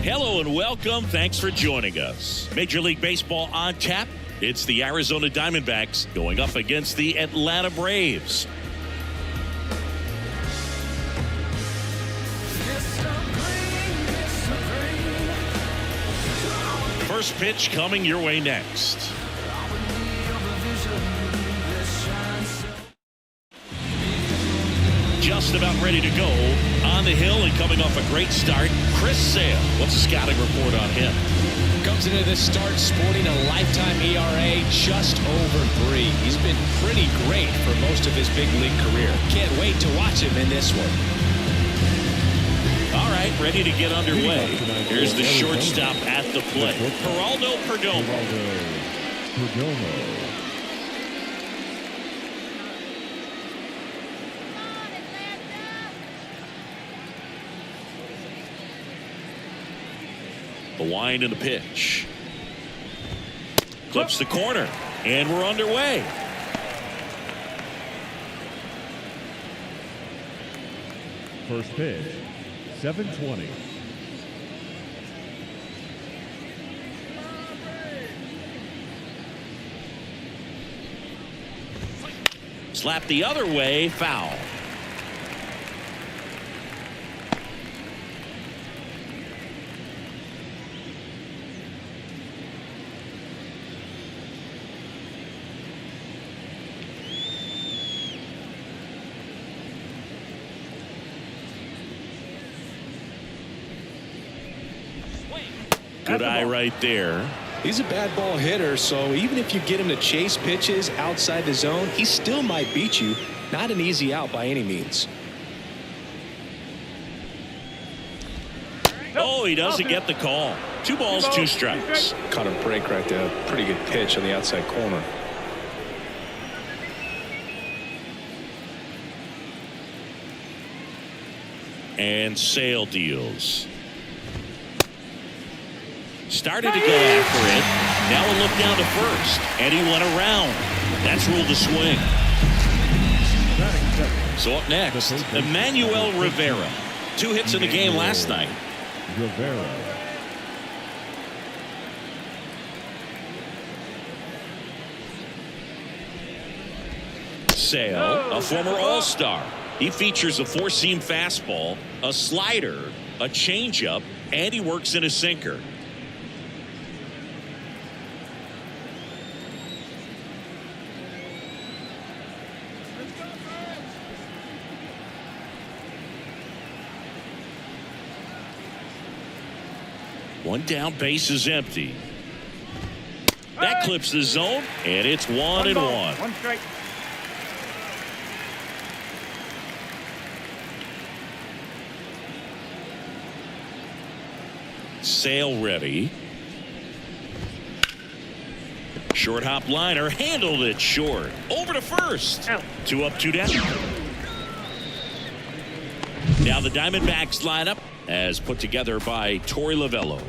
Hello and welcome. Thanks for joining us. Major League Baseball on tap. It's the Arizona Diamondbacks going up against the Atlanta Braves. First pitch coming your way next. Just about ready to go on the hill and coming off a great start, Chris Sale. What's the scouting report on him? Comes into this start sporting a lifetime ERA just over 3. He's been pretty great for most of his big league career. Can't wait to watch him in this one. All right, ready to get underway. Here's the shortstop at the plate, Geraldo Perdomo. The wind and the pitch. Clips the corner, and we're underway. First pitch, 7:20. Slap the other way, foul. Good eye right there. He's a bad ball hitter, so even if you get him to chase pitches outside the zone, he still might beat you. Not an easy out by any means. Oh, he doesn't get the call. 2 balls, 2 strikes. Caught a break right there. Pretty good pitch on the outside corner. And Sale deals. Started to go after it. Now a look down to first. And he went around. That's ruled a swing. So up next, Emmanuel Rivera. 2 hits in the game last night. Rivera. Sale, a former All-Star. He features a 4-seam fastball, a slider, a changeup, and he works in a sinker. One down, base is empty. That clips the zone, and it's 1-1. 1 strike. Sale ready. Short hop liner, handled it short. Over to first. 2 up, 2 down. Now the Diamondbacks lineup as put together by Torey Lovullo.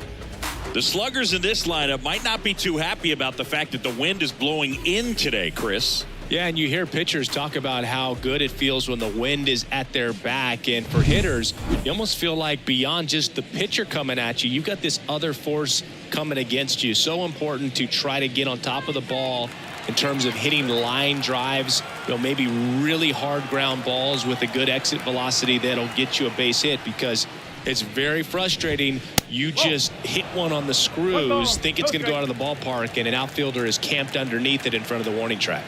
The sluggers in this lineup might not be too happy about the fact that the wind is blowing in today, Chris. Yeah, and you hear pitchers talk about how good it feels when the wind is at their back. And for hitters, you almost feel like beyond just the pitcher coming at you, you've got this other force coming against you. So important to try to get on top of the ball in terms of hitting line drives, maybe really hard ground balls with a good exit velocity that'll get you a base hit, because it's very frustrating. You just hit one on the screws, think it's going to go out of the ballpark, and an outfielder is camped underneath it in front of the warning track.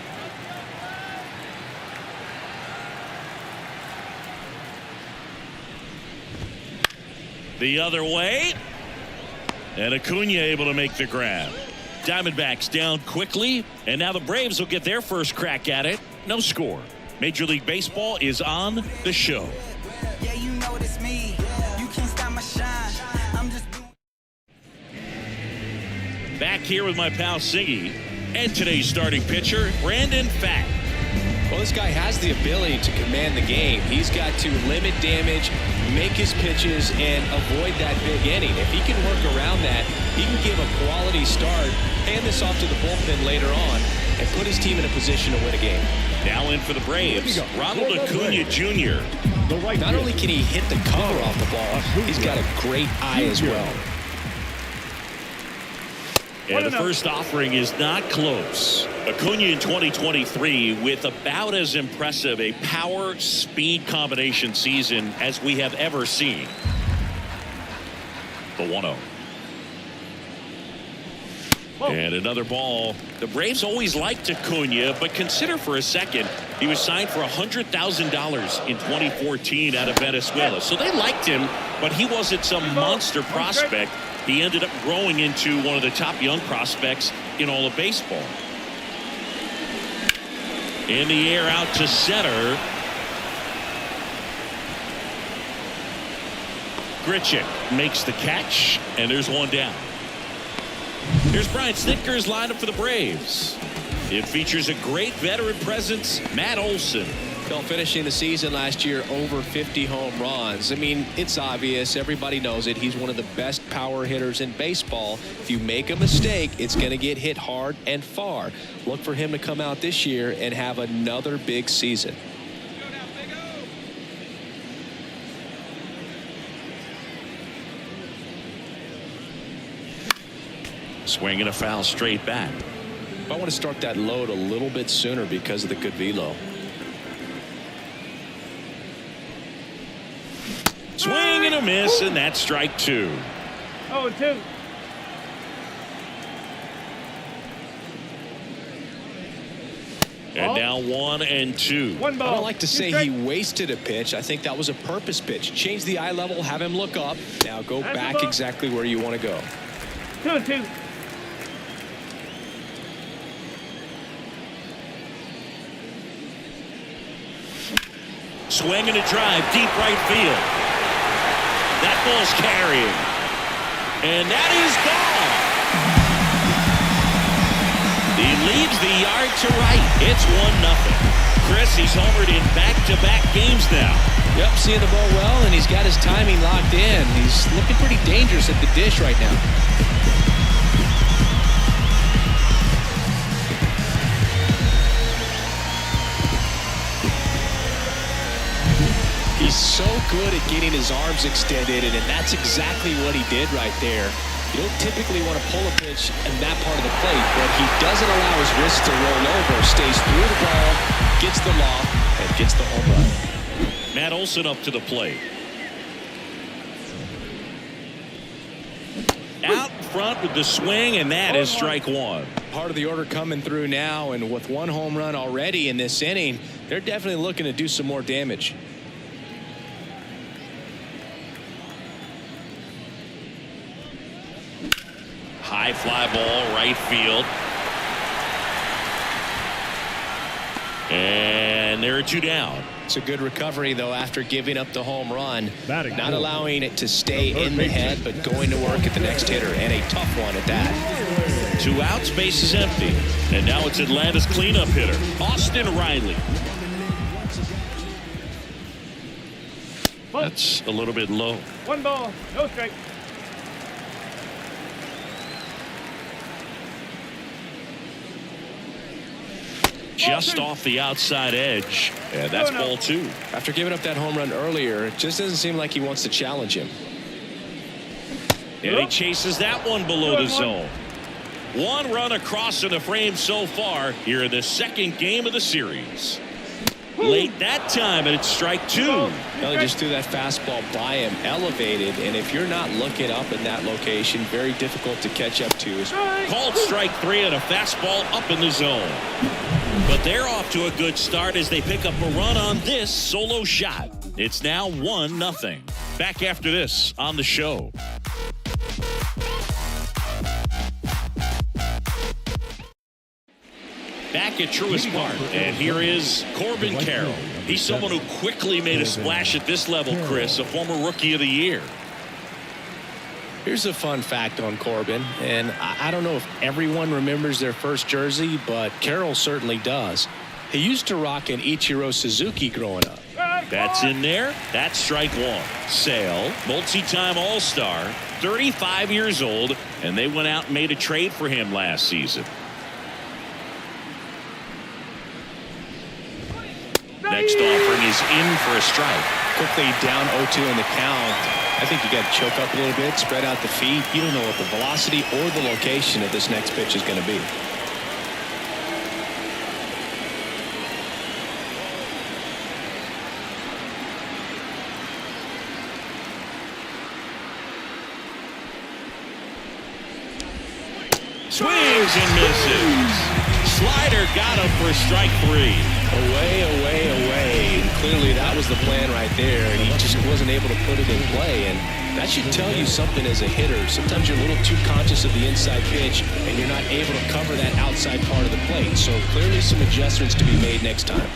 The other way. And Acuna able to make the grab. Diamondbacks down quickly, and now the Braves will get their first crack at it. No score. Major League Baseball is on the show. Yeah, you know it's me. You can't stop my shine. I'm just Back here with my pal Siggy and today's starting pitcher, Brandon Pfaadt. Well, this guy has the ability to command the game. He's got to limit damage, make his pitches, and avoid that big inning. If he can work around that, he can give a quality start, hand this off to the bullpen later on, and put his team in a position to win a game. Now in for the Braves, Ronald Acuna Jr. Not only can he hit the cover off the ball, he's got a great eye as well. And the first offering is not close. Acuna in 2023 with about as impressive a power-speed combination season as we have ever seen. The 1-0. And another ball. The Braves always liked Acuna, but consider for a second he was signed for $100,000 in 2014 out of Venezuela. So they liked him, but he wasn't some monster prospect. He ended up growing into one of the top young prospects in all of baseball. In the air out to center. Grichuk makes the catch, and there's one down. Here's Brian Snitker's lineup for the Braves. It features a great veteran presence, Matt Olson. Well, finishing the season last year over 50 home runs. I mean, it's obvious. Everybody knows it. He's one of the best power hitters in baseball. If you make a mistake, it's going to get hit hard and far. Look for him to come out this year and have another big season. Swing and a foul straight back. I want to start that load a little bit sooner because of the good velo. Swing and a miss, and that's strike two. 0-2. And now 1-2. One ball. I don't like to say he wasted a pitch. I think that was a purpose pitch. Change the eye level, have him look up. Now go back exactly where you want to go. 2-2. Swing and a drive, deep right field. That ball's carrying. And that is gone. He leads the yard to right. It's 1-0. Chris, he's homered in back-to-back games now. Yep, seeing the ball well, and he's got his timing locked in. He's looking pretty dangerous at the dish right now. He's so good at getting his arms extended, and that's exactly what he did right there. You don't typically want to pull a pitch in that part of the plate, but he doesn't allow his wrist to roll over, stays through the ball, gets the loft, and gets the home run. Matt Olson up to the plate. Out front with the swing, and that is strike one. Part of the order coming through now, and with one home run already in this inning, they're definitely looking to do some more damage. High fly ball, right field. And there are two down. It's a good recovery, though, after giving up the home run. Not four. allowing it to stay in the head, but going to work at the next hitter, and a tough one at that. 2 outs, base is empty. And now it's Atlanta's cleanup hitter, Austin Riley. That's a little bit low. 1 ball, no strike. Just off the outside edge. And that's ball 2. After giving up that home run earlier, it just doesn't seem like he wants to challenge him. And he chases that one below the zone. 1 run across in the frame so far here in the second game of the series. Late that time, and it's strike 2. Well, he just threw that fastball by him, elevated, and if you're not looking up in that location, very difficult to catch up to. Called strike 3 and a fastball up in the zone. But they're off to a good start as they pick up a run on this solo shot. It's now 1-0. Back after this on the show. Back at Truist Park, and here is Corbin Carroll. He's someone who quickly made a splash at this level, Chris, a former Rookie of the Year. Here's a fun fact on Corbin, and I don't know if everyone remembers their first jersey, but Carroll certainly does. He used to rock an Ichiro Suzuki growing up. That's in there. That's strike 1. Sale, multi-time All-Star, 35 years old, and they went out and made a trade for him last season. Next offering is in for a strike. Quickly down 0-2 in the count. I think you got to choke up a little bit, spread out the feet. You don't know what the velocity or the location of this next pitch is going to be. Swings and misses. Slider got him for strike 3. Away, away, away. And clearly that was the plan right there, and he just wasn't able to put it in play. And that should tell you something as a hitter. Sometimes you're a little too conscious of the inside pitch, and you're not able to cover that outside part of the plate. So clearly some adjustments to be made next time.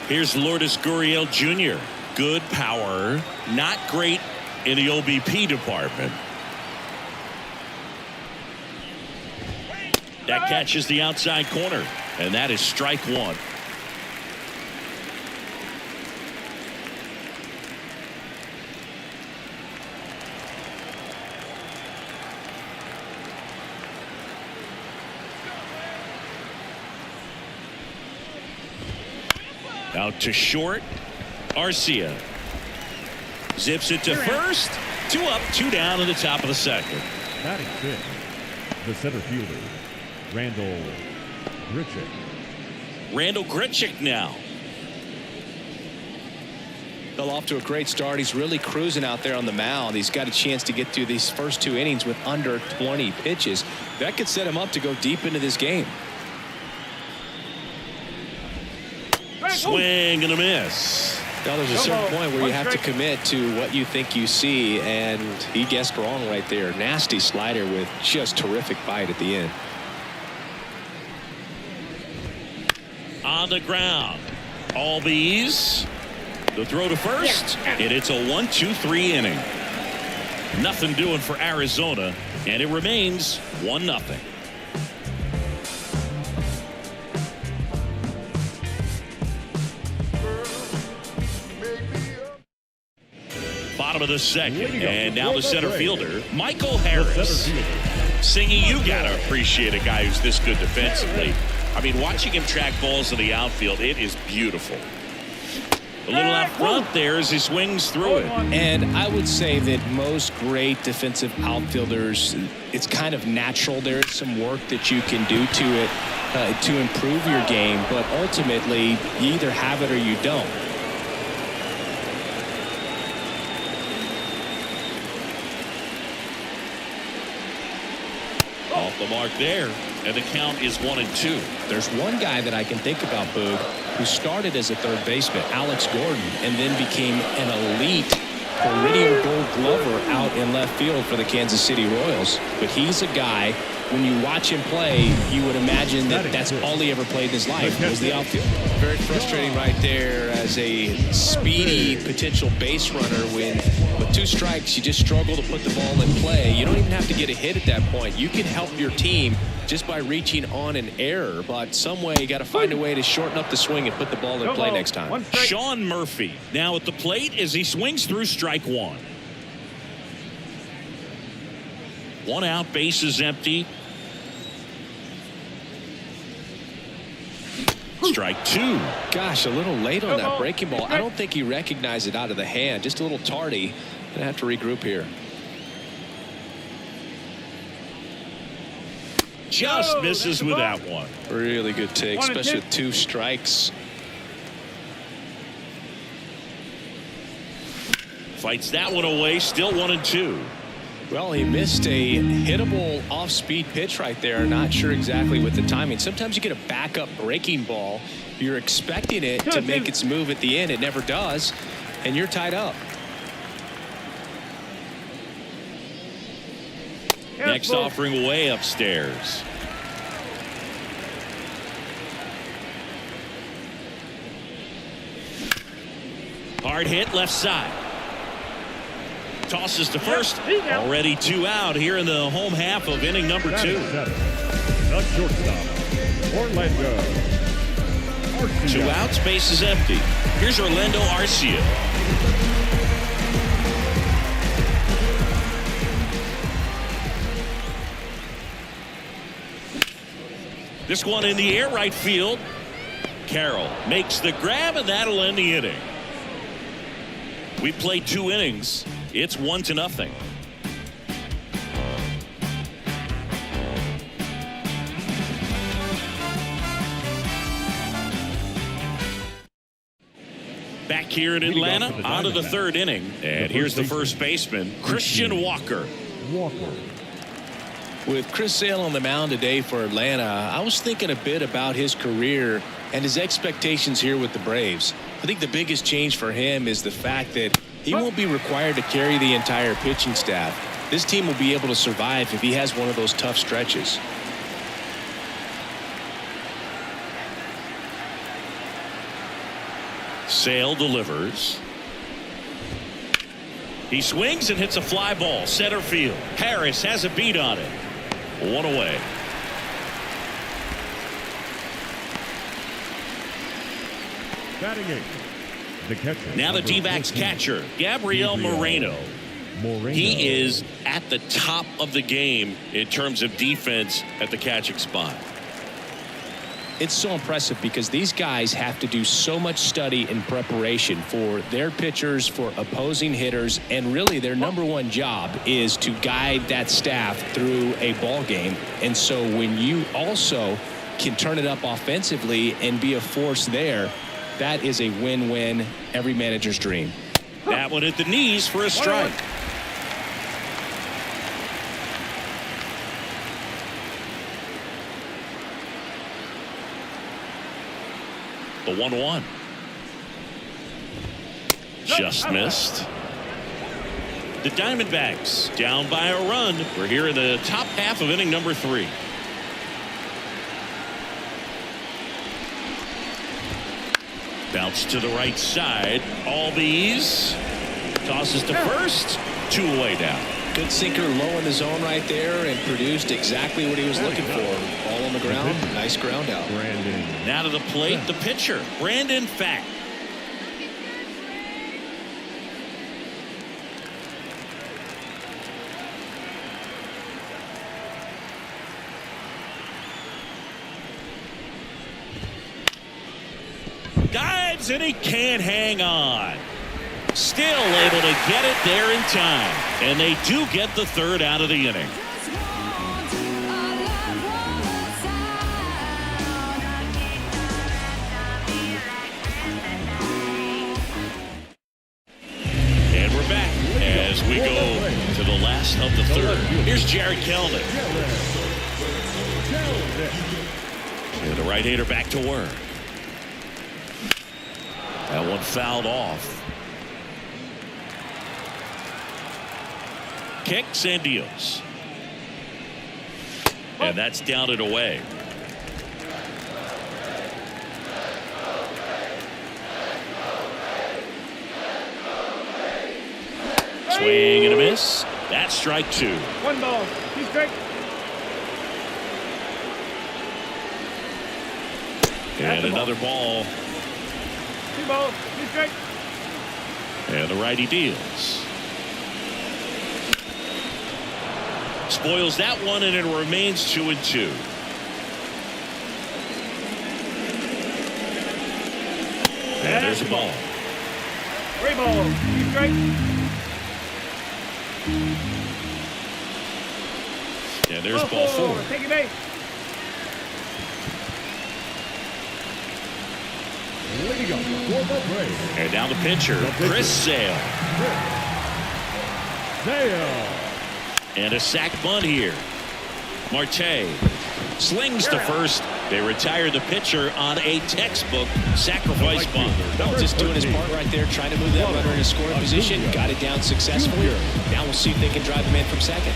Here's Lourdes Gurriel Jr. Good power, not great in the OBP department. That catches the outside corner, and that is strike 1. Out to short. Arcia zips it to first. 2 up, 2 down in the top of the second. Batting 5th, the center fielder, Randall Grichuk. Randall Grichuk now. Well, off to a great start. He's really cruising out there on the mound. He's got a chance to get through these first 2 innings with under 20 pitches. That could set him up to go deep into this game. Swing and a miss. Now there's a certain point where you have to commit to what you think you see, and he guessed wrong right there. Nasty slider with just terrific bite at the end. On the ground. Albies. The throw to first, and it's a 1-2-3 inning. Nothing doing for Arizona, and it remains 1-0. Bottom of the second, and now the center fielder, Michael Harris. Singing, you gotta appreciate a guy who's this good defensively. I mean, watching him track balls in the outfield, it is beautiful. A little out front there as he swings through it. And I would say that most great defensive outfielders, it's kind of natural. There's some work that you can do to it to improve your game, but ultimately you either have it or you don't. Off the mark there, and the count is 1-2. There's one guy that I can think about, Boog, who started as a third baseman, Alex Gordon, and then became an elite Iridium Gold Glover out in left field for the Kansas City Royals. But he's a guy, when you watch him play, you would imagine that that's all he ever played in his life was the outfield. Very frustrating right there as a speedy potential base runner when with 2 strikes you just struggle to put the ball in play. You don't even have to get a hit at that point. You can help your team just by reaching on an error, but some way you got to find a way to shorten up the swing and put the ball in play next time. Sean Murphy now at the plate as he swings through strike 1. 1 out, bases empty. Strike 2. Gosh, a little late on that breaking ball. I don't think he recognized it out of the hand. Just a little tardy. Gonna have to regroup here. Just misses with that one. Really good take, especially with 2 strikes. Fights that one away, still 1-2. Well, he missed a hittable off-speed pitch right there. Not sure exactly with the timing. Sometimes you get a backup breaking ball. You're expecting it to make its move at the end. It never does, and you're tied up. Next offering way upstairs. Hard hit left side. Tosses to first. Already 2 out here in the home half of inning number 2. The shortstop, Orlando Arcia. 2 outs, base is empty. Here's Orlando Arcia. This one in the air right field. Carroll makes the grab, and that'll end the inning. We played 2 innings. It's 1-0. Back here in Atlanta, out of the third inning. And here's the first baseman, Christian Walker. With Chris Sale on the mound today for Atlanta, I was thinking a bit about his career and his expectations here with the Braves. I think the biggest change for him is the fact that he won't be required to carry the entire pitching staff. This team will be able to survive if he has one of those tough stretches. Sale delivers. He swings and hits a fly ball center field. Harris has a beat on it. One away. Batting eighth, the catcher. Now the D-backs catcher, Gabriel Moreno. He is at the top of the game in terms of defense at the catching spot. It's so impressive because these guys have to do so much study and preparation for their pitchers, for opposing hitters, and really their number one job is to guide that staff through a ball game. And so when you also can turn it up offensively and be a force there, that is a win-win, every manager's dream. That one at the knees for a strike. The 1-1. Just missed. The Diamondbacks down by a run. We're here in the top half of inning number 3. Bounce to the right side. Albies tosses to first. 2 away now. Good sinker low in the zone right there and produced exactly what he was looking for. Ball on the ground. Nice ground out. Now to the plate, the pitcher, Brandon Pfaadt. Dives and he can't hang on. Still able to get it there in time. And they do get the third out of the inning. And we're back as we go to the last of the third. Here's Jared Kelnick. And the right-hander back to work. That one fouled off. Kicks and deals. And that's down and away. Swing and a miss. That's strike 2. 1 ball, 2 strikes. And another ball. 2 balls, 2 strikes. And the righty deals. Spoils that one, and it remains 2-2. And there's a ball. 3 balls, 2 strikes. And there's ball 4. Take a base. And now the pitcher, Chris Sale. And a sac bunt here. Marte slings to first. They retire the pitcher on a textbook sacrifice bunt. Well, just doing his part right there, trying to move that runner into scoring position. Got it down successfully. Now we'll see if they can drive him in from second.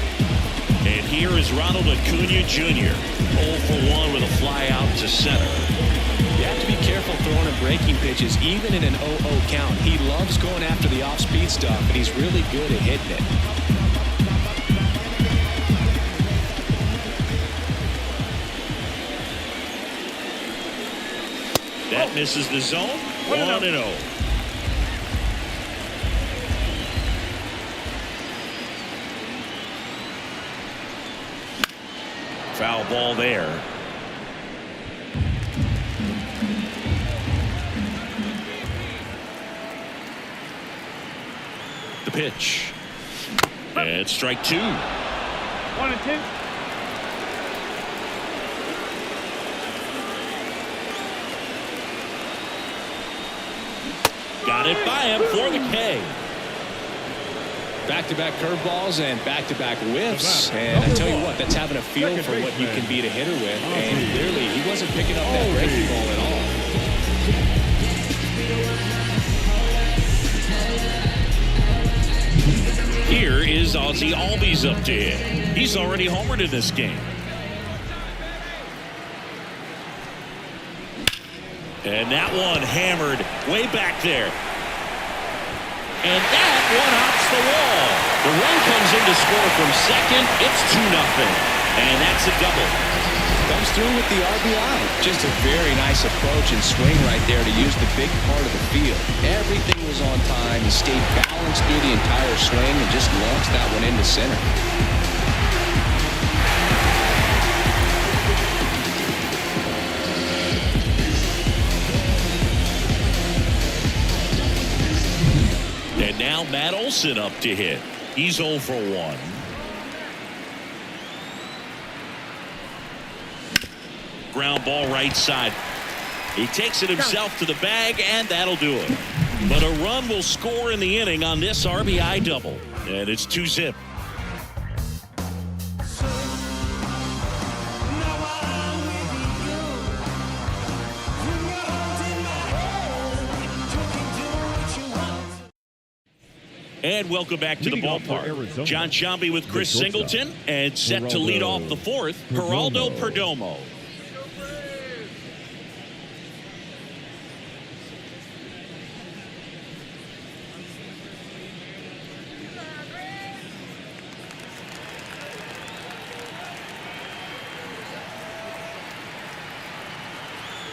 And here is Ronald Acuna Jr. 0 for 1 with a fly out to center. You have to be careful throwing him breaking pitches, even in an 0-0 count. He loves going after the off-speed stuff, but he's really good at hitting it. That misses the zone. 1-0. Foul ball there. The pitch. And strike 2. 1 and 2. Got it by him for the K. Back-to-back curveballs and back-to-back whiffs. And I tell you what, that's having a feel for what you can beat a hitter with. And clearly, he wasn't picking up that breaking ball at all. Here is Ozzie Albies up to hit. He's already homered in this game. And that one hammered way back there. And that one hops the wall. The run comes in to score from second. It's 2-0. And that's a double. Comes through with the RBI. Just a very nice approach and swing right there to use the big part of the field. Everything was on time. He stayed balanced through the entire swing and just launched that one into center. And now Matt Olson up to hit. He's 0 for 1. Ground ball right side. He takes it himself to the bag, and that'll do it. But a run will score in the inning on this RBI double. And it's 2-0. And welcome back to the ballpark. John Sciambi with Chris Singleton, and set to lead off the fourth, Geraldo Perdomo.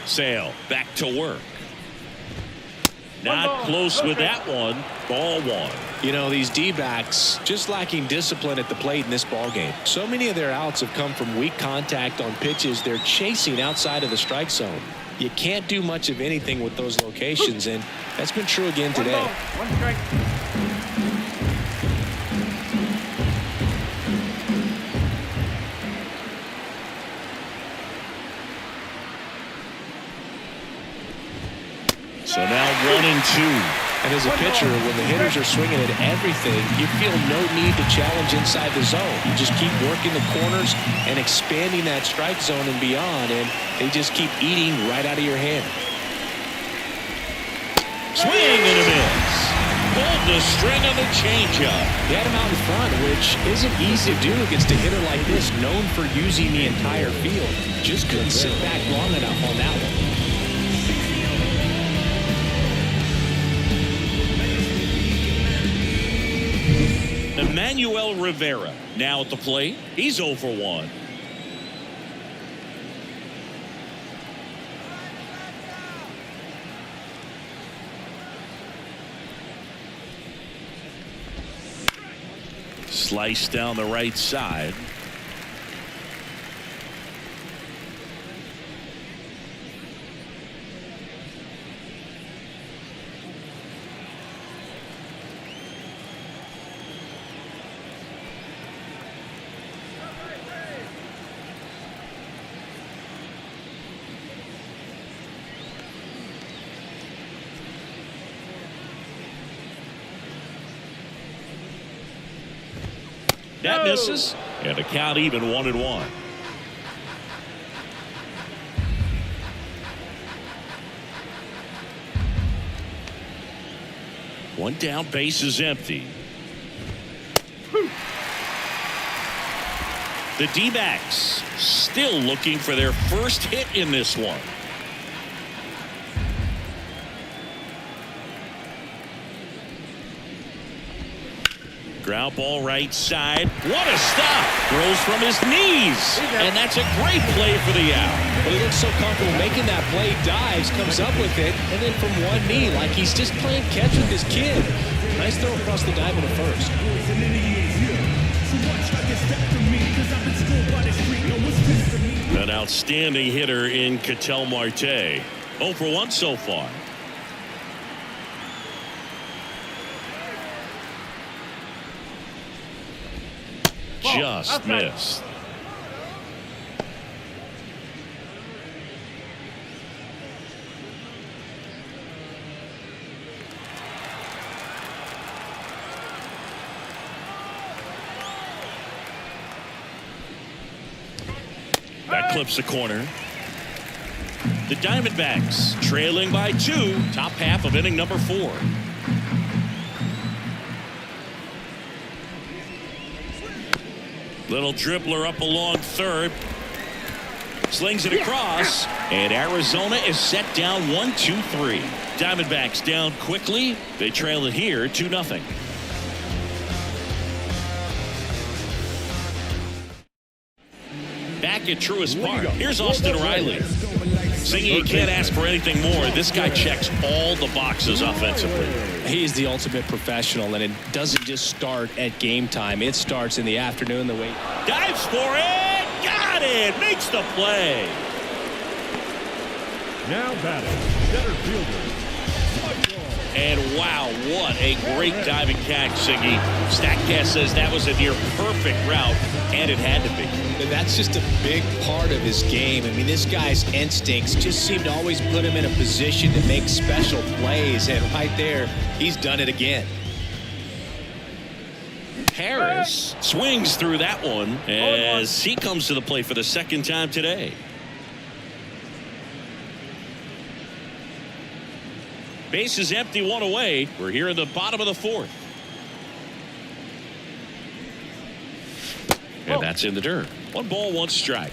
Sale back to work. Not close with that one. Ball 1. You know, these D-backs just lacking discipline at the plate in this ballgame. So many of their outs have come from weak contact on pitches they're chasing outside of the strike zone. You can't do much of anything with those locations, and that's been true again today. 1 strike. So now 1 and 2. And as a pitcher, when the hitters are swinging at everything, you feel no need to challenge inside the zone. You just keep working the corners and expanding that strike zone and beyond, and they just keep eating right out of your hand. Swing and a miss. Pulled the string on the changeup. He had him out in front, which isn't easy to do against a hitter like this, known for using the entire field. Just couldn't sit back long enough on that one. Emmanuel Rivera now at the plate. He's 0 for 1. Slice down the right side. That misses, and a count even 1-1. One down, base is empty. The D-backs still looking for their first hit in this one. Ground ball right side. What a stop. Throws from his knees. And that's a great play for the out. Well, he looks so comfortable making that play. Dives, comes up with it, and then from one knee, like he's just playing catch with his kid. Nice throw across the diamond to first. An outstanding hitter in Ketel Marte. 0 for 1 so far. just outside. missed. That clips the corner. The Diamondbacks trailing by 2, top half of inning number 4. Little dribbler up along third. Slings it across, and Arizona is set down 1-2-3. Diamondbacks down quickly. They trail it here 2-0. Back at Truist Park, here's Austin Riley. Singing, you can't ask for anything more. This guy checks all the boxes offensively. He's the ultimate professional, and it doesn't just start at game time. It starts in the afternoon. The way dives for it, got it, makes the play. Now batting, center fielder. And wow, what a great diving catch, Siggy. Statcast says that was a near perfect route, and it had to be. And that's just a big part of his game. I mean, this guy's instincts just seem to always put him in a position to make special plays, and right there, he's done it again. Harris swings through that one as he comes to the plate for the second time today. Base is empty, 1 away. We're here in the bottom of the 4th. And that's in the dirt. 1 ball, 1 strike.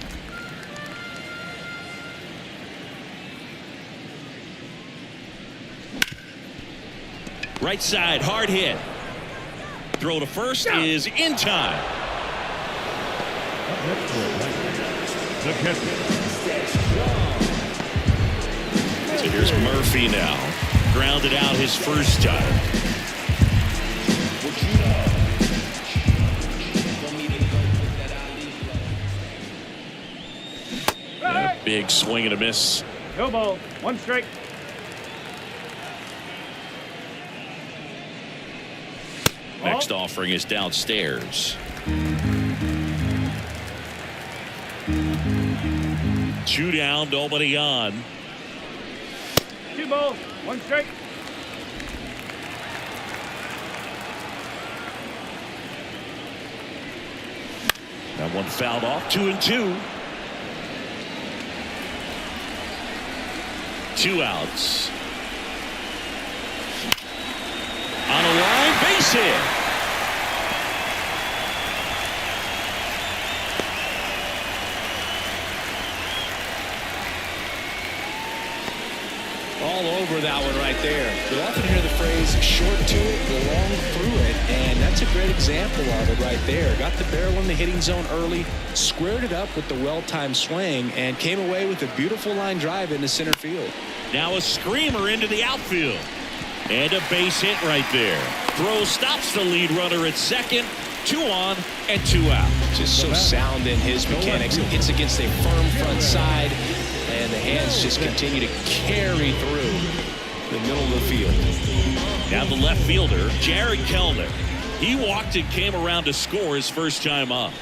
Right side, hard hit. Throw to first is in time. The catcher. So here's Murphy now. Grounded out his first time. And a big swing and a miss. No ball. 1 strike. Next offering is downstairs. 2 down, nobody on. 2 balls. 1 strike. That one fouled off. 2-2. 2 outs. On a line, base hit. All over that one right there. You'll often hear the phrase short to it, long through it, and that's a great example of it right there. Got the barrel in the hitting zone early, squared it up with the well-timed swing, and came away with a beautiful line drive into center field. Now a screamer into the outfield. And a base hit right there. Throw stops the lead runner at second. 2 on and 2 out. Just so sound in his mechanics. It hits against a firm front side, and the hands just continue to carry through the middle of the field. Now the left fielder, Jared Kellner. He walked and came around to score his first time up.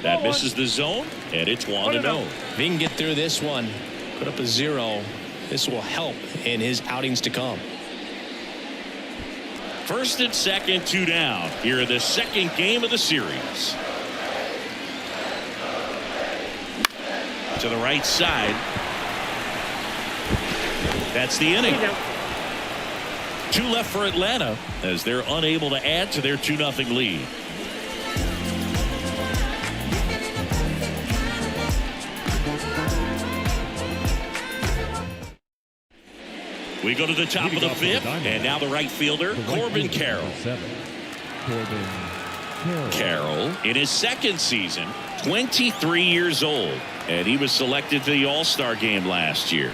That misses the zone, and it's 1-0. If he can get through this one, put up a 0, this will help in his outings to come. First and second, 2 down. Here in the second game of the series. To the right side. That's the inning. 2 left for Atlanta as they're unable to add to their 2-0 lead. We go to the top of the 5th, and now the right fielder, Corbin Carroll. Carroll, in his second season, 23 years old, and he was selected to the All-Star game last year.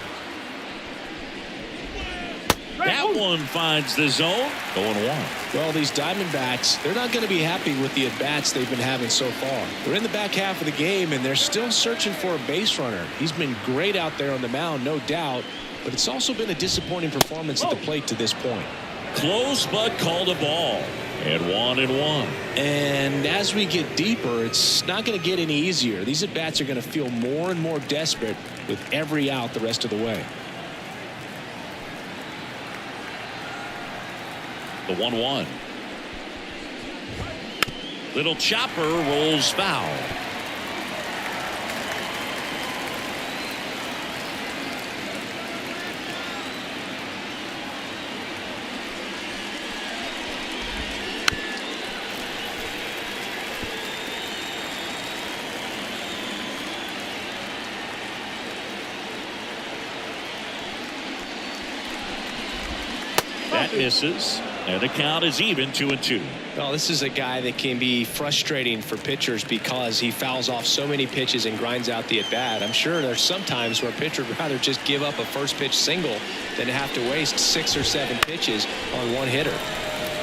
That one finds the zone, 0-1. Well, these Diamondbacks, they're not going to be happy with the at-bats they've been having so far. They're in the back half of the game, and they're still searching for a base runner. He's been great out there on the mound, no doubt, but it's also been a disappointing performance at the plate to this point. Close, but called a ball. And 1-1. And as we get deeper, it's not going to get any easier. These at-bats are going to feel more and more desperate with every out the rest of the way. The 1-1. Little chopper rolls foul. That misses, and the count is even 2-2. Well, this is a guy that can be frustrating for pitchers because he fouls off so many pitches and grinds out the at-bat. I'm sure there's some times where a pitcher would rather just give up a first pitch single than have to waste 6 or 7 pitches on one hitter.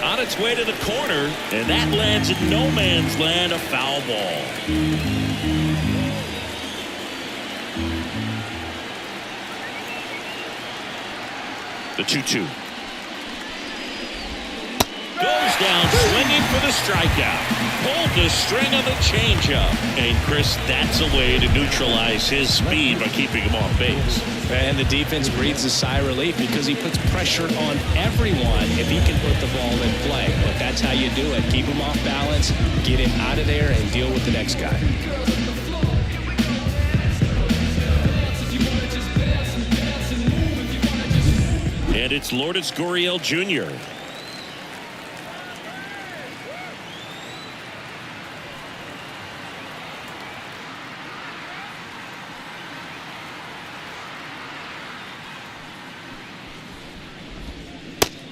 On its way to the corner, and that lands in no man's land, a foul ball. The 2-2. Goes down swinging for the strikeout. Pulled the string of the changeup. And Chris, that's a way to neutralize his speed by keeping him off base. And the defense breathes a sigh of relief because he puts pressure on everyone if he can put the ball in play. But that's how you do it. Keep him off balance, get him out of there, and deal with the next guy. And it's Lourdes Gurriel Jr.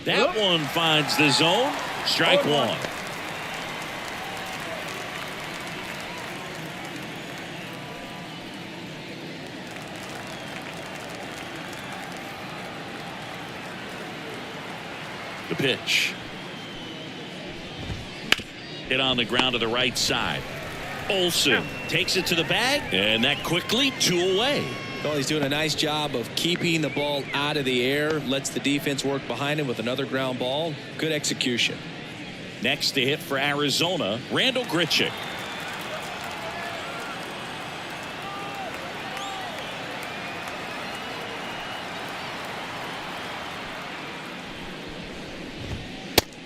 That one finds the zone. Strike one. The pitch. Hit on the ground to the right side. Olsen takes it to the bag, and that quickly 2 away. Well, he's doing a nice job of keeping the ball out of the air, lets the defense work behind him with another ground ball. Good execution. Next to hit for Arizona, Randall Grichuk.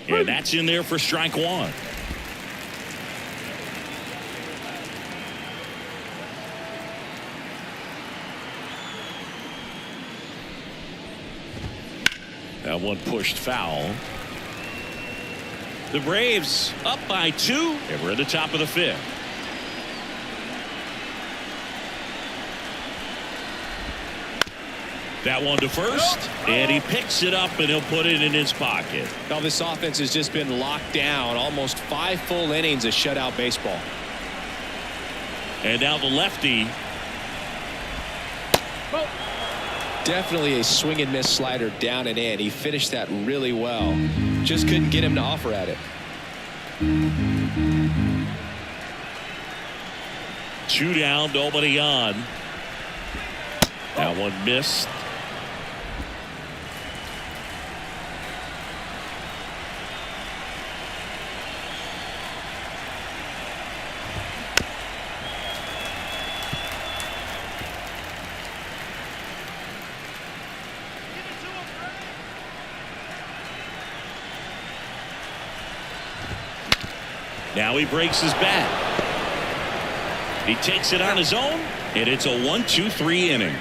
And that's in there for strike one. That one pushed foul. The Braves up by 2, and we're at the top of the 5th. That one to first, and he picks it up, and he'll put it in his pocket. Now, this offense has just been locked down. Almost 5 full innings of shutout baseball. And now the lefty. Definitely a swing and miss slider down and in. He finished that really well. Just couldn't get him to offer at it. 2 down, nobody on. That one missed. Now he breaks his bat. He takes it on his own, and it's a 1-2-3 inning.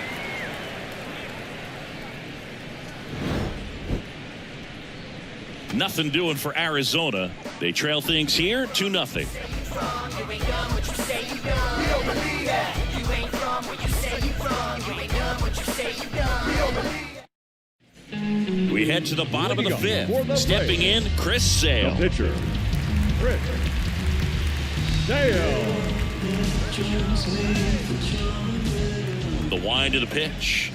Nothing doing for Arizona. They trail things here 2-0. We head to the bottom of the 5th. Stepping in, Chris Sale. The pitcher, Chris Sale. The wind of the pitch.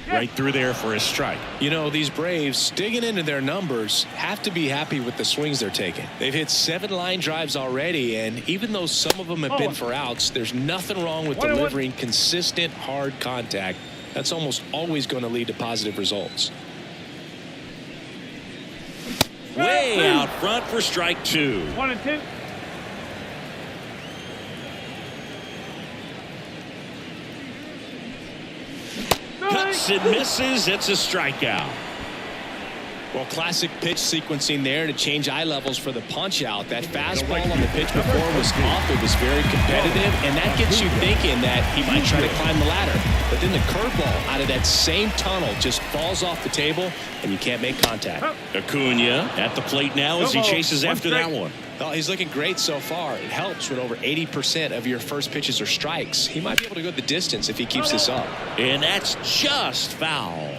Right through there for a strike. You know, these Braves, digging into their numbers, have to be happy with the swings they're taking. They've hit 7 line drives already, and even though some of them have been for outs, there's nothing wrong with delivering consistent, hard contact. That's almost always going to lead to positive results. way out front for strike 2. 1 and 2. Cuts and misses. It's a strikeout. Well, classic pitch sequencing there to change eye levels for the punch out. That fastball on the pitch before was off. It was very competitive, and that gets you thinking that he might try to climb the ladder. But then the curveball out of that same tunnel just falls off the table, and you can't make contact. Acuna at the plate now as he chases after that one. Well, he's looking great so far. It helps when over 80% of your first pitches are strikes. He might be able to go the distance if he keeps this up. And that's just foul.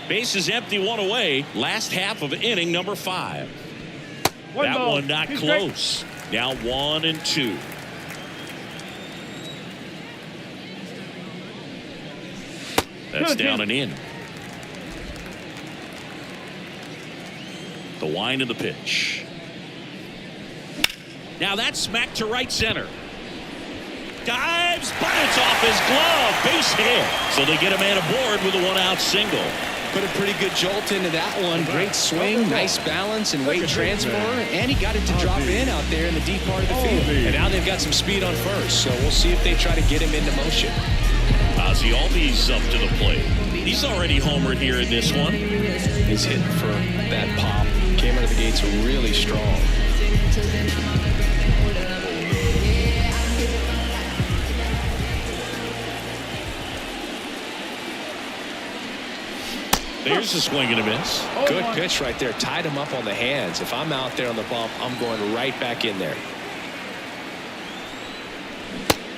Bases empty, 1 away. Last half of inning number 5. That one not close. Now 1 and 2. That's down and in. The wind of the pitch. Now that's smacked to right center. Dives, but it's off his glove. Base hit. So they get a man aboard with a 1-out single. Put a pretty good jolt into that one. Great swing, nice balance and weight transfer. And he got it to drop in out there in the deep part of the field. And now they've got some speed on first, so we'll see if they try to get him into motion. Ozzie Albies up to the plate. He's already homered here in this one. He's hitting for that pop. Came out of the gates really strong. There's a swing and a miss. Good pitch right there. Tied him up on the hands. If I'm out there on the bump, I'm going right back in there.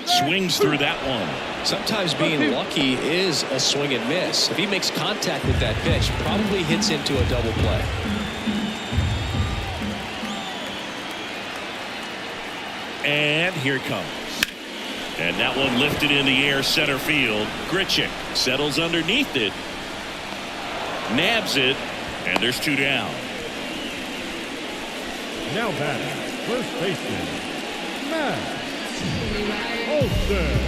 Swings through that one. Sometimes being lucky is a swing and miss. If he makes contact with that pitch, probably hits into a double play. And here it comes. And that one lifted in the air center field. Grichuk settles underneath it. Nabs it. And there's 2 down. Now batting, first baseman, Matt Olson.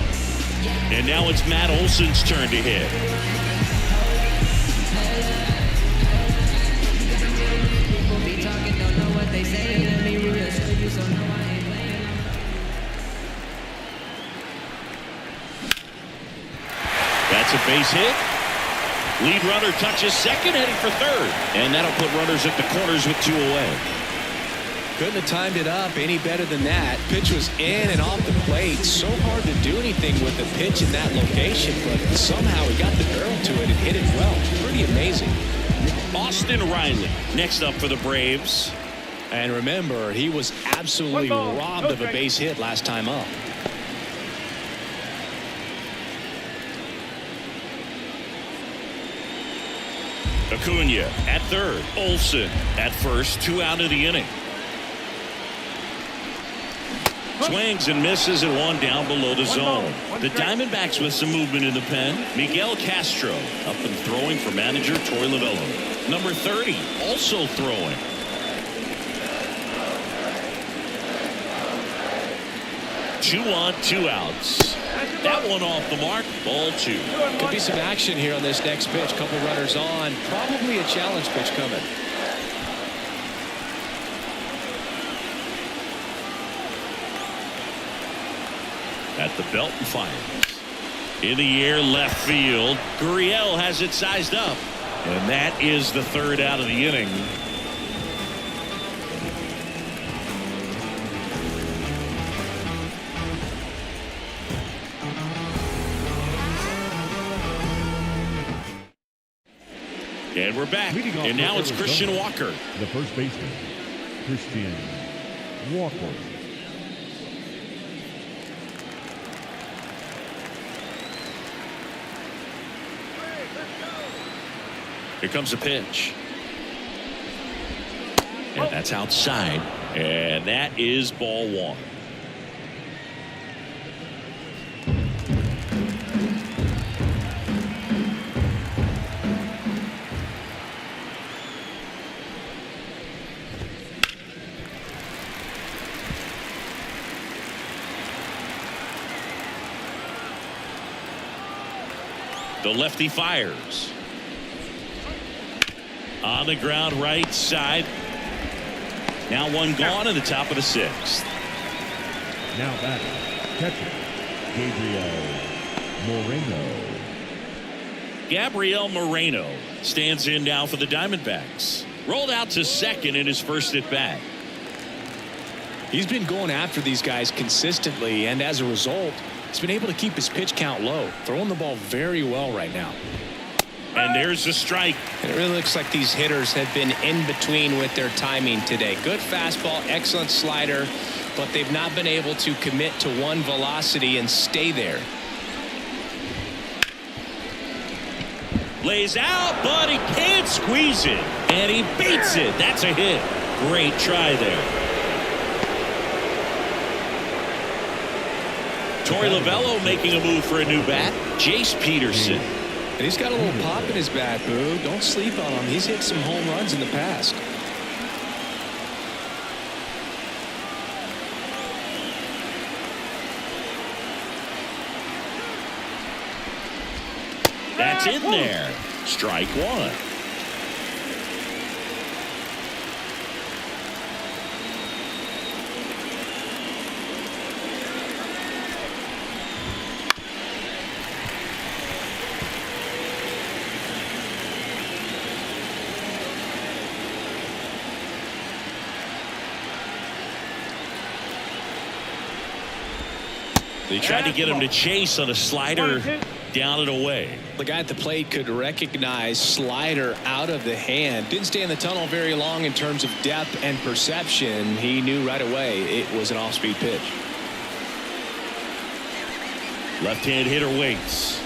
And now it's Matt Olson's turn to hit. That's a base hit. Lead runner touches second, heading for third. And that'll put runners at the corners with 2 away. Couldn't have timed it up any better than that. Pitch was in and off the plate. So hard to do anything with the pitch in that location, but somehow he got the barrel to it and hit it well. Pretty amazing. Austin Riley next up for the Braves. And remember, he was absolutely robbed of a base hit last time up. Acuna at third. Olson at first. 2 out of the inning. Swings and misses and 1 down below the zone. The Diamondbacks with some movement in the pen. Miguel Castro up and throwing for manager Troy Lavello. Number 30 also throwing. Two on, 2 outs. That one off the mark. Ball 2. Could be some action here on this next pitch. Couple runners on. Probably a challenge pitch coming. At the belt and fires. In the air left field. Gurriel has it sized up. And that is the 3rd out of the inning. And we're back. And now it's Christian Walker. The first baseman, Christian Walker. Here comes a pitch. And that's outside. And that is ball 1. The lefty fires. On the ground right side. Now one gone in the top of the 6th. Now batting, catcher, Gabriel Moreno stands in now for the Diamondbacks. Rolled out to second in his first at bat. He's been going after these guys consistently, and as a result, he's been able to keep his pitch count low, throwing the ball very well right now. And there's the strike. And it really looks like these hitters have been in between with their timing today. Good fastball, excellent slider, but they've not been able to commit to one velocity and stay there. Lays out, but he can't squeeze it. And he beats it. That's a hit. Great try there. Torey Lovullo making a move for a new bat. Jace Peterson. And he's got a little pop in his bat, Boo. Don't sleep on him. He's hit some home runs in the past. That's in there. Strike one. They tried to get him to chase on a slider down and away. The guy at the plate could recognize slider out of the hand. Didn't stay in the tunnel very long in terms of depth and perception. He knew right away it was an off-speed pitch. Left-hand hitter waits.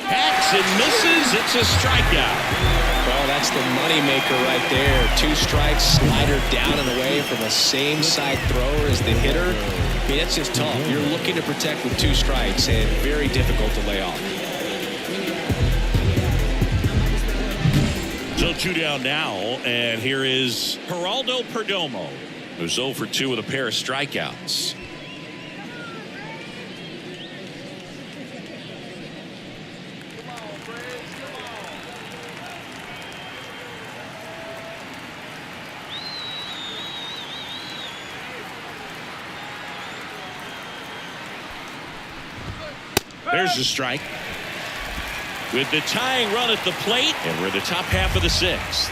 Hacks and misses. It's a strikeout. Well, that's the moneymaker right there. 2 strikes, slider down and away from a same side thrower as the hitter. I mean, that's just tough. You're looking to protect with 2 strikes and very difficult to lay off. So 2 down now, and here is Geraldo Perdomo, who's 0 for 2 with a pair of strikeouts. There's the strike. With the tying run at the plate, and we're in the top half of the 6th.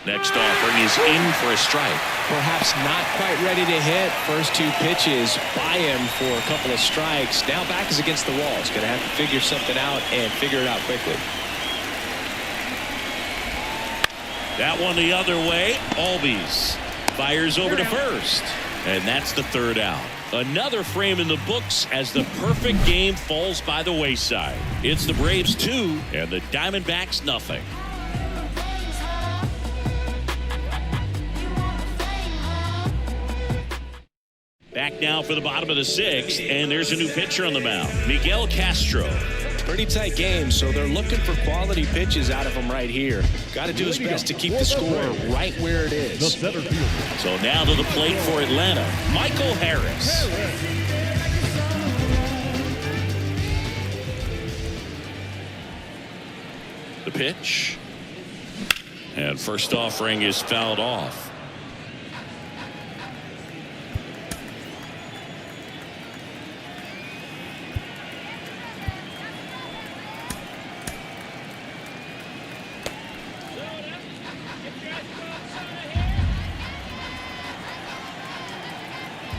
Next offering is in for a strike. Perhaps not quite ready to hit. First 2 pitches by him for a couple of strikes. Now back is against the wall. He's going to have to figure something out and figure it out quickly. That one the other way. Albies fires over to first. And that's the 3rd out. Another frame in the books as the perfect game falls by the wayside. It's the Braves 2 and the Diamondbacks nothing. Back now for the bottom of the 6th, and there's a new pitcher on the mound, Miguel Castro. Pretty tight game, so they're looking for quality pitches out of him right here. Got to do his best to keep the score right where it is. So now to the plate for Atlanta, Michael Harris. The pitch. And first offering is fouled off.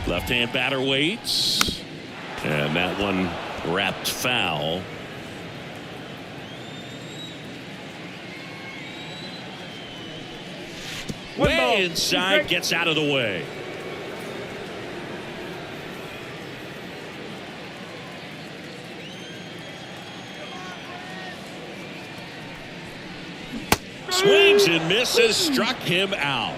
Left-hand batter waits. And that one wrapped foul. Way inside, gets out of the way. Swings and misses, struck him out.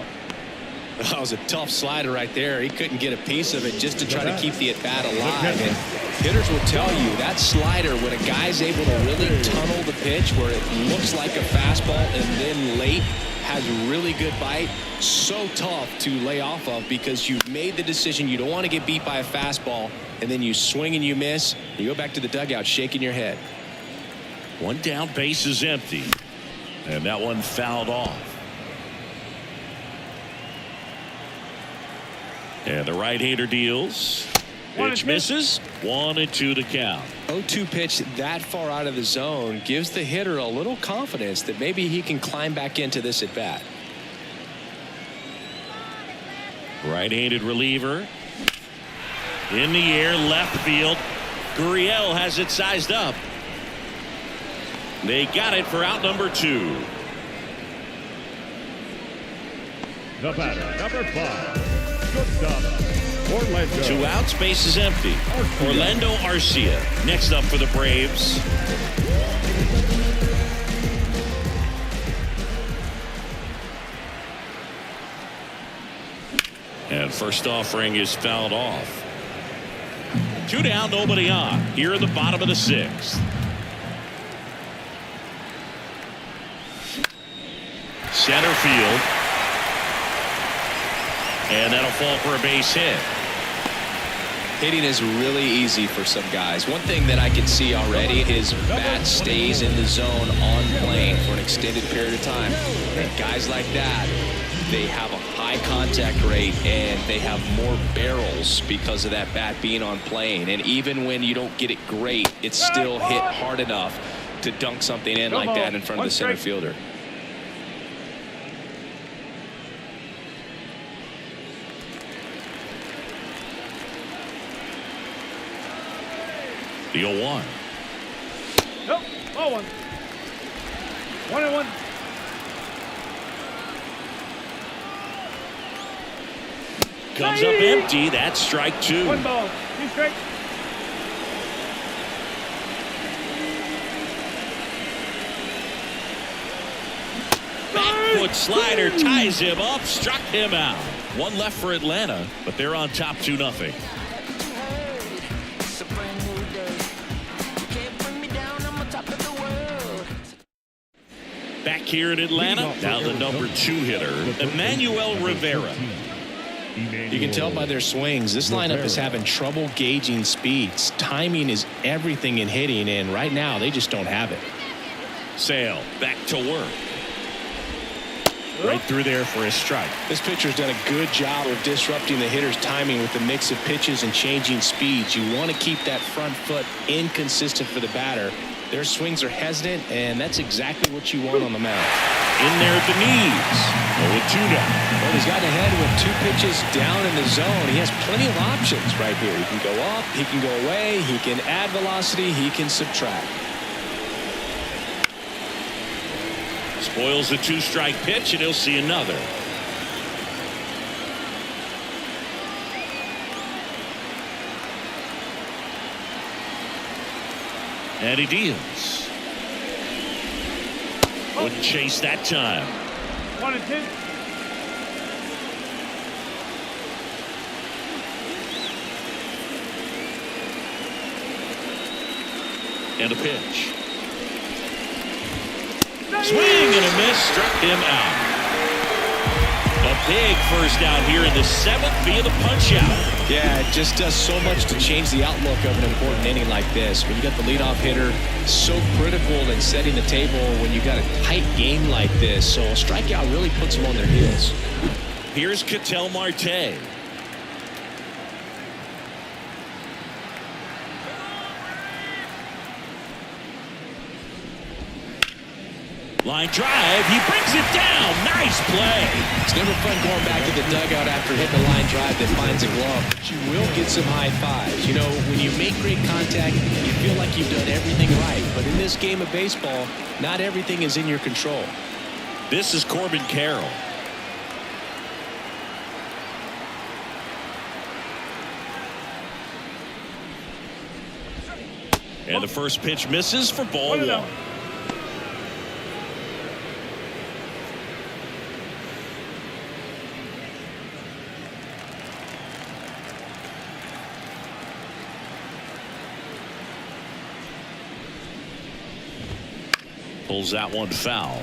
That was a tough slider right there. He couldn't get a piece of it just to try to keep the at-bat alive. And hitters will tell you that slider, when a guy's able to really tunnel the pitch where it looks like a fastball and then late has really good bite. So tough to lay off of because you've made the decision. You don't want to get beat by a fastball, and then you swing and you miss. You go back to the dugout shaking your head. One down, base is empty. And that one fouled off. And the right-hander deals. Pitch misses. 1-2 to count. 0-2 pitch that far out of the zone gives the hitter a little confidence that maybe he can climb back into this at bat. Right-handed reliever. In the air, left field. Gurriel has it sized up. They got it for out number 2. The batter, number 5. Shortstop, Orlando. 2 outs, base is empty. Orlando Arcia next up for the Braves. And first offering is fouled off. 2 down, nobody on. Here in the bottom of the 6th. Center field. And that'll fall for a base hit. Hitting is really easy for some guys. One thing that I can see already, his bat stays in the zone on plane for an extended period of time. And guys like that, they have a high contact rate and they have more barrels because of that bat being on plane. And even when you don't get it great, it's still hit hard enough to dunk something in like that in front of the center fielder. The 0-1. Nope. 0-1. 1-1. Comes up empty. That's strike 2. 1 ball. 2 strikes. Back foot slider ties him up. Struck him out. 1 left for Atlanta, but they're on top 2-0. Back here in Atlanta, now the number 2 hitter, Emmanuel Rivera. You can tell by their swings, this lineup is having trouble gauging speeds. Timing is everything in hitting, and right now they just don't have it. Sale back to work. Right through there for a strike. This pitcher's done a good job of disrupting the hitter's timing with the mix of pitches and changing speeds. You want to keep that front foot inconsistent for the batter. Their swings are hesitant, and that's exactly what you want on the mound. In there at the knees. 0-2 down. Well, he's gotten ahead with 2 pitches down in the zone. He has plenty of options right here. He can go up, he can go away, he can add velocity, he can subtract. Spoils the 2-strike pitch, and he'll see another. And he deals. Wouldn't chase that time. 1-2. And a pitch. Swing and a miss, struck him out. A big first out here in the 7th via the punch out. Yeah, it just does so much to change the outlook of an important inning like this. When you got the leadoff hitter, so critical in setting the table when you got a tight game like this. So a strikeout really puts them on their heels. Here's Ketel Marte. Line drive, he brings it down. Nice play. It's never fun going back to the dugout after hitting a line drive that finds a glove. But you will get some high fives. You know, when you make great contact, you feel like you've done everything right. But in this game of baseball, not everything is in your control. This is Corbin Carroll. And the first pitch misses for ball 1. Pulls that one foul.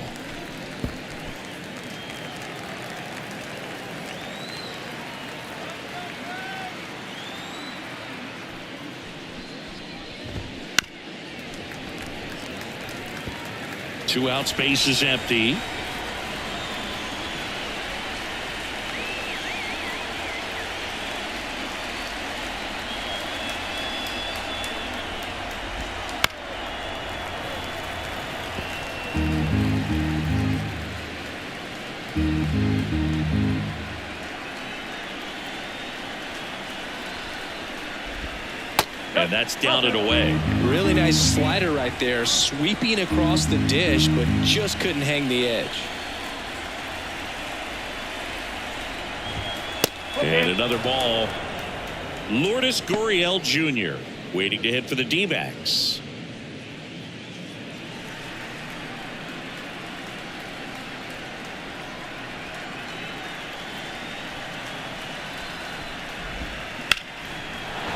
2 outs, base is empty. And that's down and away. Really nice slider right there, sweeping across the dish, but just couldn't hang the edge. And another ball. Lourdes Gurriel Jr. waiting to hit for the D-backs.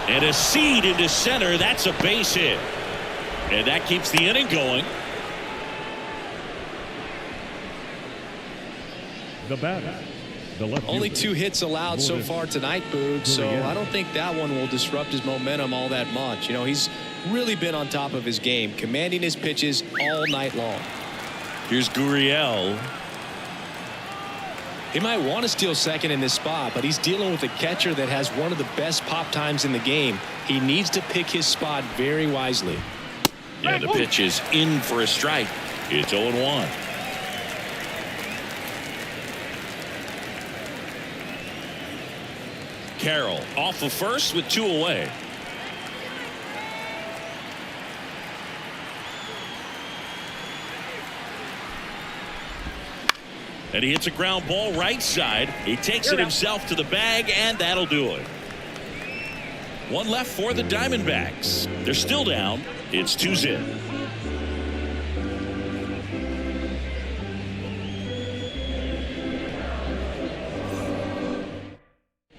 And a seed into center. That's a base hit. And that keeps the inning going. The batter, the left Only fielder, 2 hits allowed so far tonight, Boog, so I don't think that one will disrupt his momentum all that much. You know, he's really been on top of his game, commanding his pitches all night long. Here's Gurriel. He might want to steal second in this spot, but he's dealing with a catcher that has one of the best pop times in the game. He needs to pick his spot very wisely. And the pitch is in for a strike. It's 0-1. Carroll off of first with 2 away. And he hits a ground ball right side. He takes it himself to the bag, and that'll do it. 1 left for the Diamondbacks. They're still down. It's 2-0.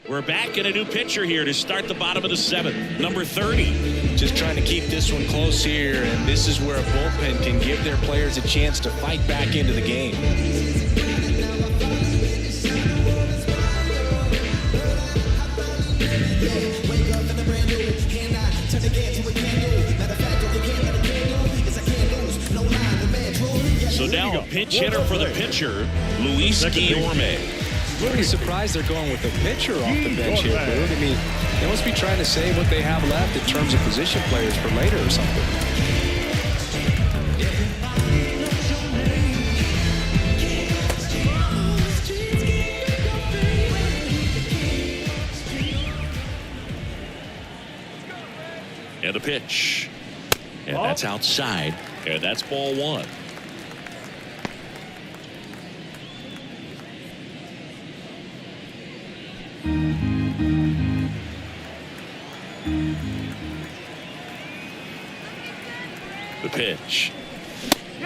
We're back in a new pitcher here to start the bottom of the 7th. Number 30. Just trying to keep this one close here, and this is where a bullpen can give their players a chance to fight back into the game. So now a pinch hitter for the pitcher, Luis Guillorme. Pretty surprised they're going with a pitcher off the bench here, Boog. I mean, they must be trying to save what they have left in terms of position players for later or something. And a pitch. And that's outside. And that's ball 1. The pitch.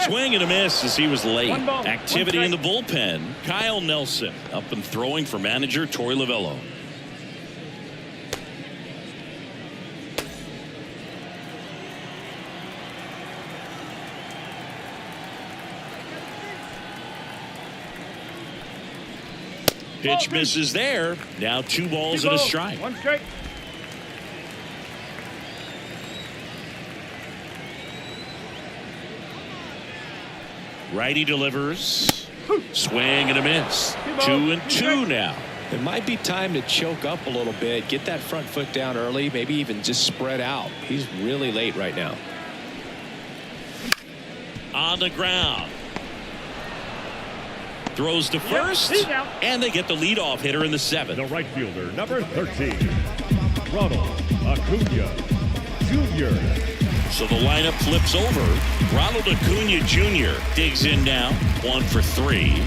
Swing and a miss as he was late. Activity in the bullpen. Kyle Nelson up and throwing for manager Torey Lovullo. Pitch misses there. Now 2 balls and a strike. 1 strike. Righty delivers. Swing and a miss. 2-2 now. It might be time to choke up a little bit, get that front foot down early, maybe even just spread out. He's really late right now. On the ground. Throws to first, and they get the leadoff hitter in the 7th. the right fielder, number 13, Ronald Acuna Jr. So the lineup flips over. Ronald Acuna Jr. digs in now. 1 for 3.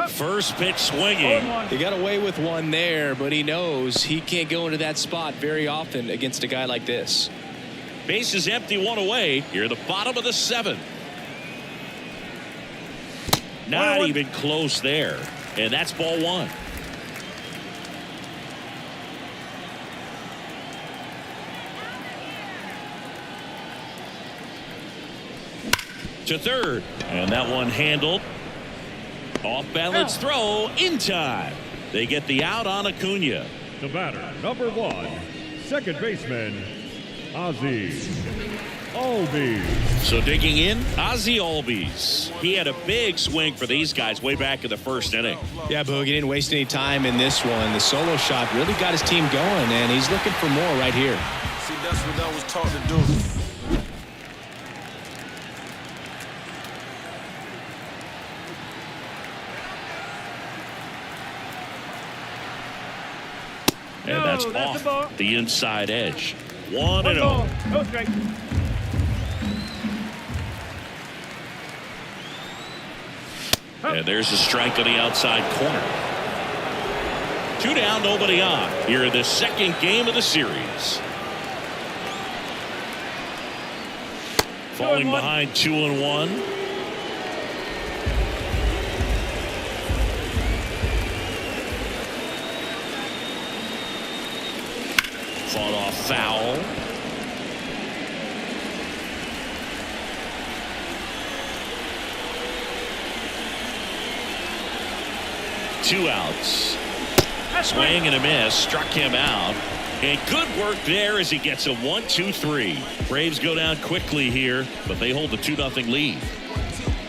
First pitch swinging. He got away with one there, but he knows he can't go into that spot very often against a guy like this. Base is empty, 1 away. Here at the bottom of the 7th. Not even close there. And that's ball 1. To third. And that one handled. Off balance throw in time. They get the out on Acuna. The batter, number 1, second baseman, Ozzie Albies. So digging in, Ozzie Albies. He had a big swing for these guys way back in the first inning. Yeah, Boog, he didn't waste any time in this one. The solo shot really got his team going, and he's looking for more right here. See, that's what I was taught to do. And that's off the inside edge. 1-0. No strike. And there's a strike on the outside corner. 2 down, nobody on. Here in the second game of the series. Falling behind 2-1. Fought off foul. Two outs. Swing and a miss. Struck him out. And good work there as he gets a 1-2-3. Braves go down quickly here, but they hold the 2-0 lead.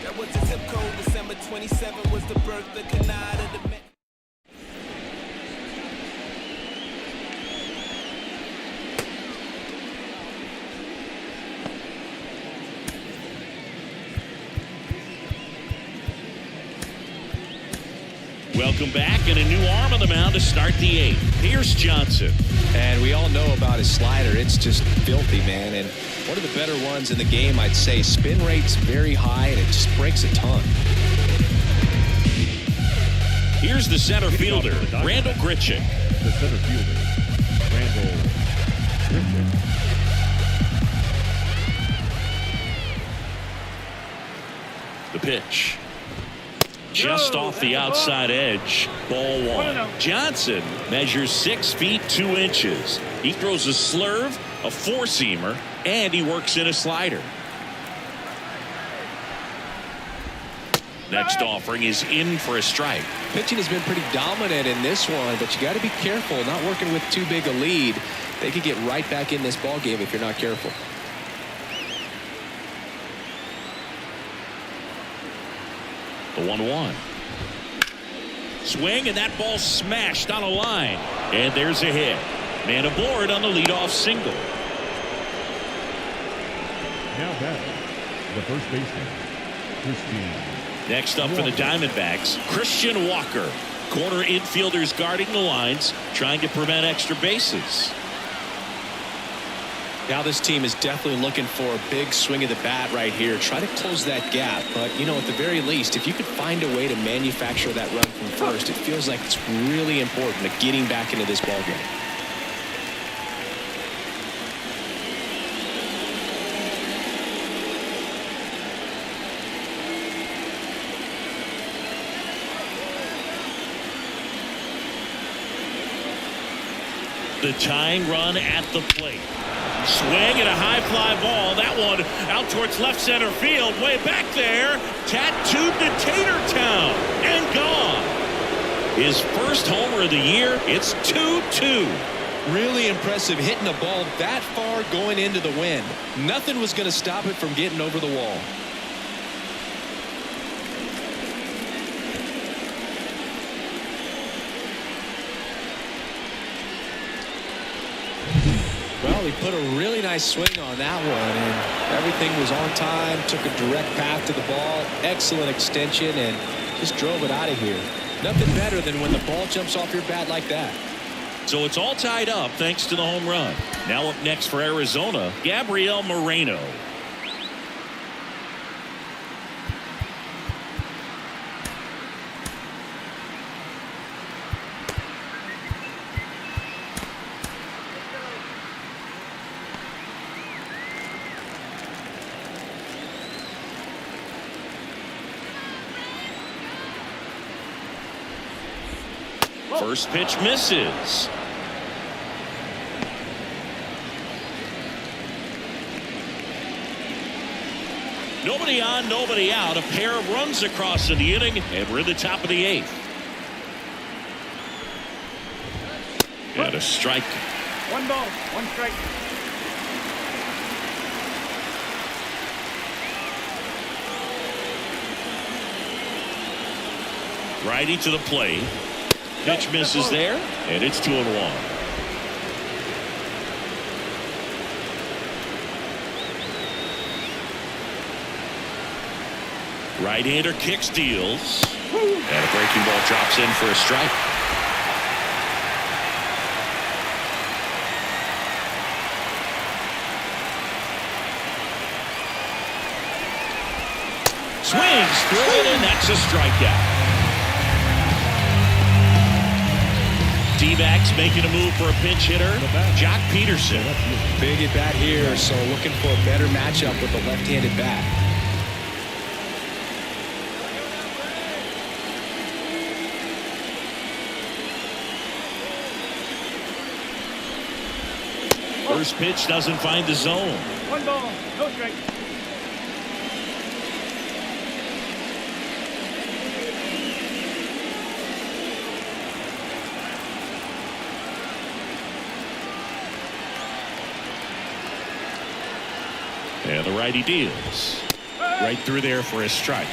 That was the zip code. December 27 was the birth of Canada. Welcome back, and a new arm on the mound to start the 8th. Here's Johnson. And we all know about his slider. It's just filthy, man. And one of the better ones in the game, I'd say. Spin rate's very high, and it just breaks a ton. Here's the center fielder, Randall Grichuk. The center fielder, Randall Grichuk. The pitch. Just off the outside edge. Ball 1. Johnson measures 6 feet 2 inches. He throws a slurve, a four-seamer, and he works in a slider. Next offering is in for a strike. Pitching has been pretty dominant in this one, but you got to be careful. Not working with too big a lead. They could get right back in this ball game if you're not careful. The 1-1. Swing, and that ball smashed on a line. And there's a hit. Man aboard on the leadoff single. Now batting, the first baseman, Christian. Next up for the Diamondbacks, Christian Walker. Corner infielders guarding the lines, trying to prevent extra bases. Now this team is definitely looking for a big swing of the bat right here. Try to close that gap. But, you know, at the very least, if you could find a way to manufacture that run from first, it feels like it's really important to getting back into this ball game. The tying run at the plate. Swing and a high fly ball. That one out towards left center field. Way back there. Tattooed to Tatertown. And gone. His first homer of the year. It's 2-2. Really impressive hitting a ball that far going into the wind. Nothing was going to stop it from getting over the wall. Well, he put a really nice swing on that one, and everything was on time. Took a direct path to the ball. Excellent extension, and just drove it out of here. Nothing better than when the ball jumps off your bat like that. So it's all tied up thanks to the home run. Now up next for Arizona, Gabriel Moreno. First pitch misses. Nobody on, nobody out. A pair of runs across in the inning, and we're in the top of the 8th. And a strike. 1 ball, 1 strike. Righty to the plate. Pitch misses there, and it's 2-1. Right-hander kicks, deals, and a breaking ball drops in for a strike. Swings through it, and that's a strikeout. D-backs making a move for a pinch hitter, Jock Peterson. Big at bat here, so looking for a better matchup with the left-handed bat. First pitch doesn't find the zone. 1 ball, no strike. And the righty deals. Right through there for a strike.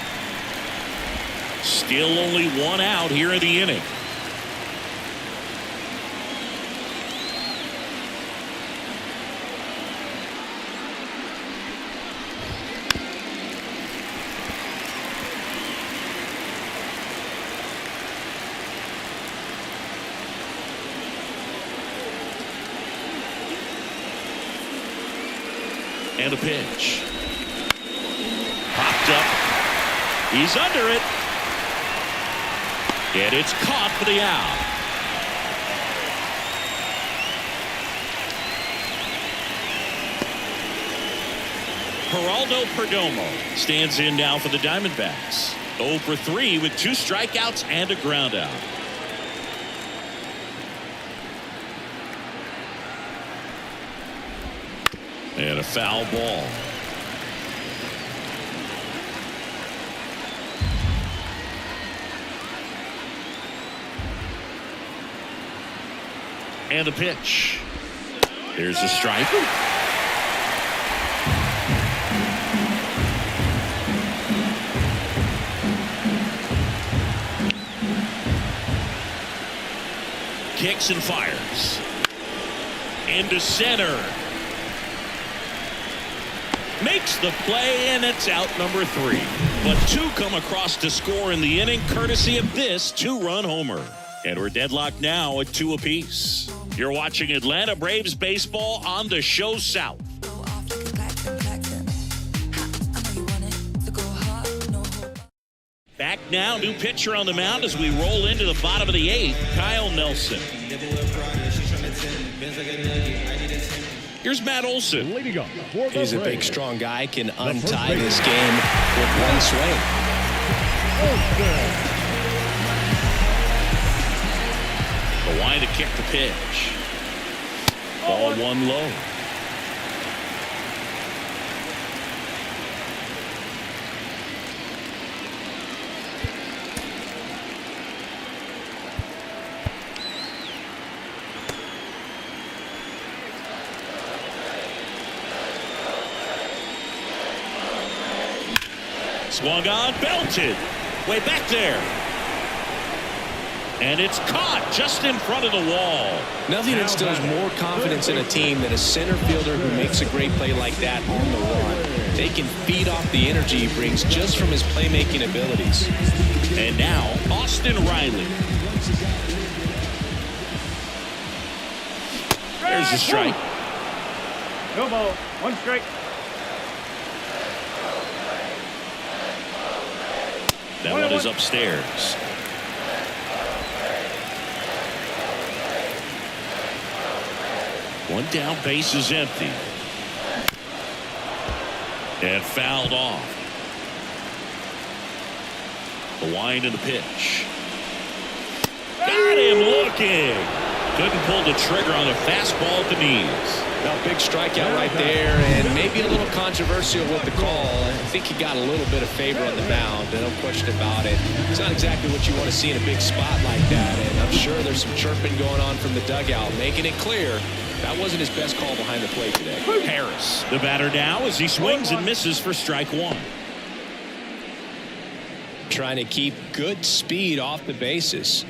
Still only 1 out here in the inning. And a pitch. Popped up. He's under it. And it's caught for the out. Geraldo Perdomo stands in now for the Diamondbacks. 0 for 3 with 2 strikeouts and a ground out. And a foul ball. And a pitch. There's a strike. Kicks and fires. Into center. Makes the play, and it's out number 3. But 2 come across to score in the inning, courtesy of this 2-run homer. And we're deadlocked now at 2 apiece. You're watching Atlanta Braves baseball on the Show South. Back now, new pitcher on the mound as we roll into the bottom of the 8th, Kyle Nelson. Here's Matt Olson. Leading up for the He's a big, Braves, strong guy, can untie this game with 1 swing. The line to kick the pitch. Ball 1 low. Swung on, belted. Way back there. And it's caught just in front of the wall. Nothing instills more confidence in a team than a center fielder who makes a great play like that on the run. They can feed off the energy he brings just from his playmaking abilities. And now, Austin Riley. There's a strike. No ball, 1 strike. That one is upstairs. One down, base is empty. And fouled off. The wind and the pitch. Got him looking. Couldn't pull the trigger on a fastball at the knees. Well, big strikeout right there, and maybe a little controversial with the call. I think he got a little bit of favor on the mound, no question about it. It's not exactly what you want to see in a big spot like that, and I'm sure there's some chirping going on from the dugout, making it clear that wasn't his best call behind the plate today. Harris, the batter now, as he swings and misses for strike one. Trying to keep good speed off the bases.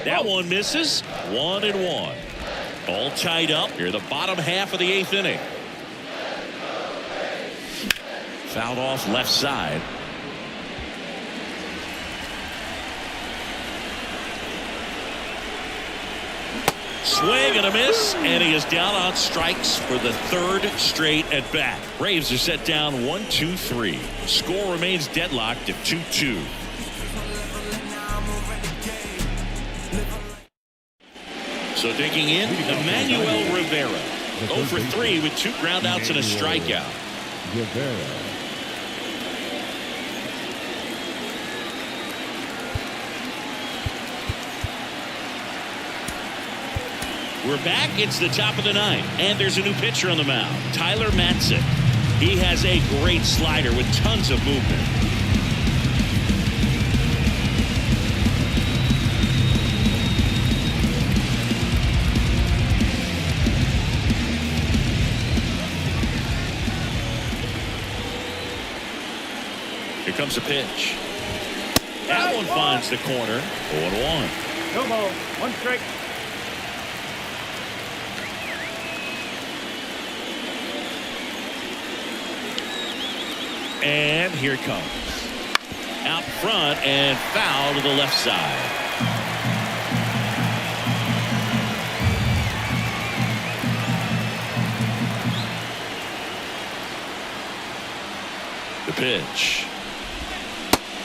That one misses. 1-1. All tied up here, the bottom half of the 8th inning. Fouled off left side. Swing and a miss, and he is down on strikes for the 3rd straight at bat. Braves are set down 1-2-3. Score remains deadlocked at 2-2. So digging in, Emmanuel Rivera. 0 for 3 with 2 groundouts and a strikeout. Rivera. We're back. It's the top of the 9th, and there's a new pitcher on the mound, Tyler Matzik. He has a great slider with tons of movement. Here comes a pitch. That one finds the corner. 0-1. No ball. 1 strike. And here it comes. Out front and foul to the left side. The pitch.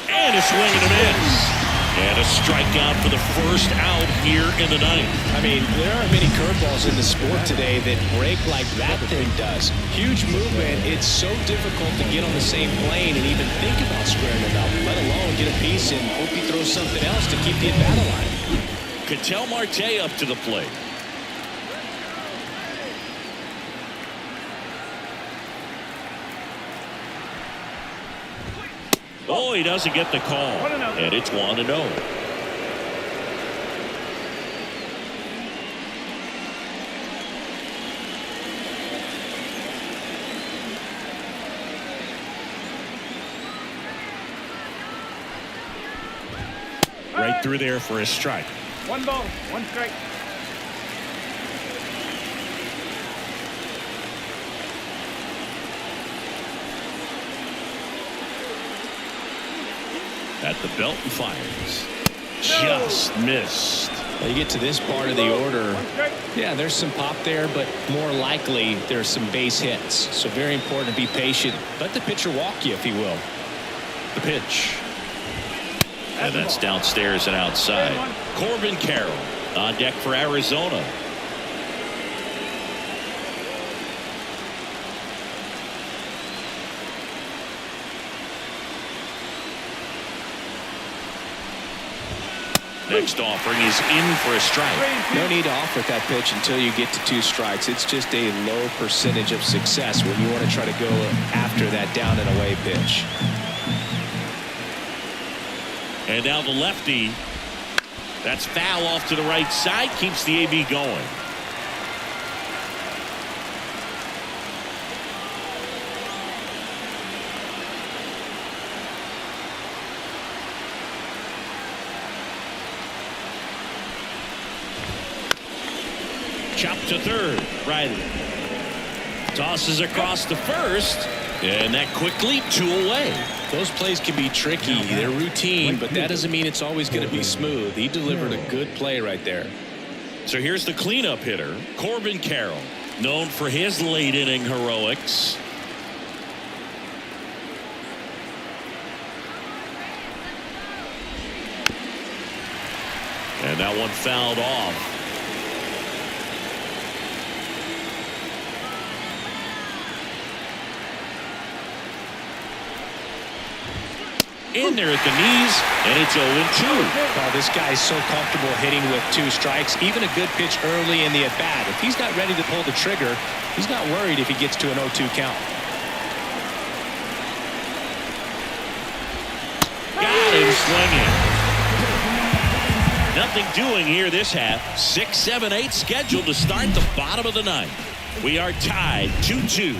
And a swing and a miss. And a strikeout for the first out here in the 9th. I mean, there aren't many curveballs in the sport today that break like that thing does. Huge movement. It's so difficult to get on the same plane and even think about squaring it up, let alone get a piece and hope he throws something else to keep the at-bat alive. Ketel Marte up to the plate. Oh, he doesn't get the call. And it's 1-0. Right through there for a strike. 1 ball. 1 strike. At the belt and fires. Just missed. Well, you get to this part of the order. Yeah, there's some pop there, but more likely there's some base hits. So very important to be patient. Let the pitcher walk you, if he will. The pitch. And that's downstairs and outside. Corbin Carroll on deck for Arizona. Next offering is in for a strike. No need to offer that pitch until you get to 2 strikes. It's just a low percentage of success when you want to try to go after that down and away pitch. And now the lefty. That's foul off to the right side. Keeps the AB going. Chop to third. Riley tosses across to first, and that quickly 2 away. Those plays can be tricky. They're routine, but that doesn't mean it's always going to be smooth. He delivered a good play right there. So here's the cleanup hitter, Corbin Carroll, known for his late inning heroics. And that one fouled off. in there at the knees, and it's 0-2. Oh, this guy's so comfortable hitting with 2 strikes. Even a good pitch early in the at-bat. If he's not ready to pull the trigger, he's not worried if he gets to an 0-2 count. Got him swinging. Nothing doing here this half. 6, 7, 8 scheduled to start the bottom of the ninth. We are tied 2-2.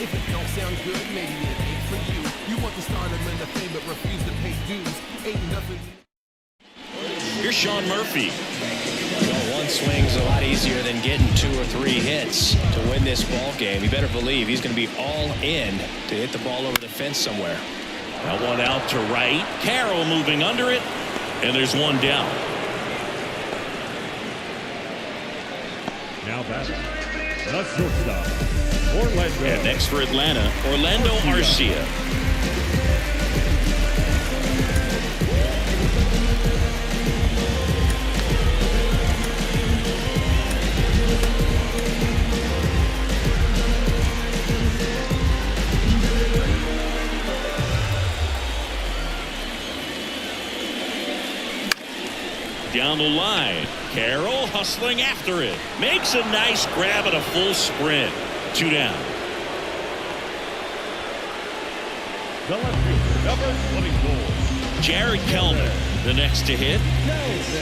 If it don't sound good, maybe it ain't for you. You want the stardom and the fame, but refuse to pay dues. Ain't nothing. Here's Sean Murphy. Well, one swing's a lot easier than getting 2 or 3 hits to win this ball game. You better believe he's going to be all in to hit the ball over the fence somewhere. That one out to right. Carroll moving under it, and there's one down. Now batting, the shortstop, Orlando. And next for Atlanta, Orlando Arcia. Down the line, Carroll hustling after it. Makes a nice grab at a full sprint. 2 down. The left fielder, number 24. Jared Kellner, the next to hit.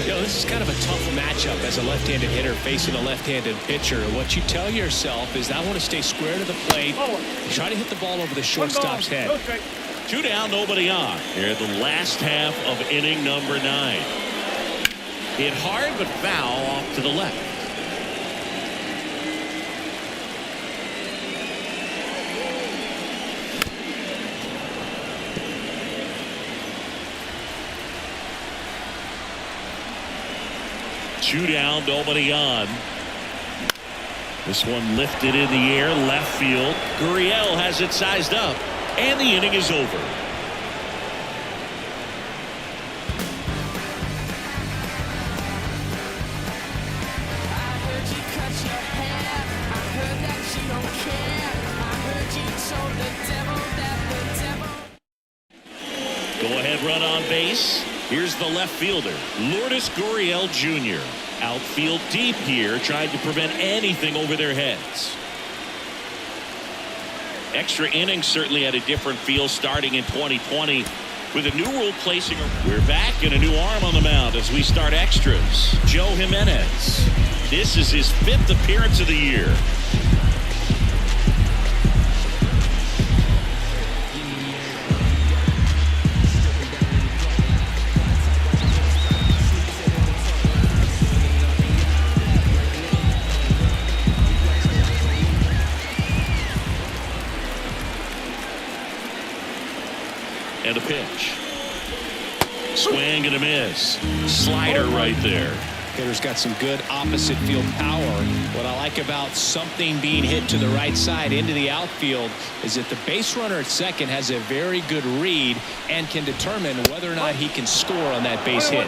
You know, this is kind of a tough matchup as a left-handed hitter facing a left-handed pitcher. What you tell yourself is I want to stay square to the plate, try to hit the ball over the shortstop's head. 2 down, nobody on. Here at the last half of inning number 9. Hit hard but foul off to the left. Two down, nobody on. This one lifted in the air, left field. Gurriel has it sized up, and the inning is over. Go-ahead run on base. Here's the left fielder, Lourdes Gurriel Jr. Outfield deep here, trying to prevent anything over their heads. Extra innings certainly had a different feel starting in 2020 with a new rule placing. We're back and a new arm on the mound as we start extras. Joe Jimenez. This is his 5th appearance of the year. And a pitch. Swing and a miss. Slider right there. Hitter's got some good opposite field power. What I like about something being hit to the right side into the outfield is that the base runner at second has a very good read and can determine whether or not he can score on that base hit.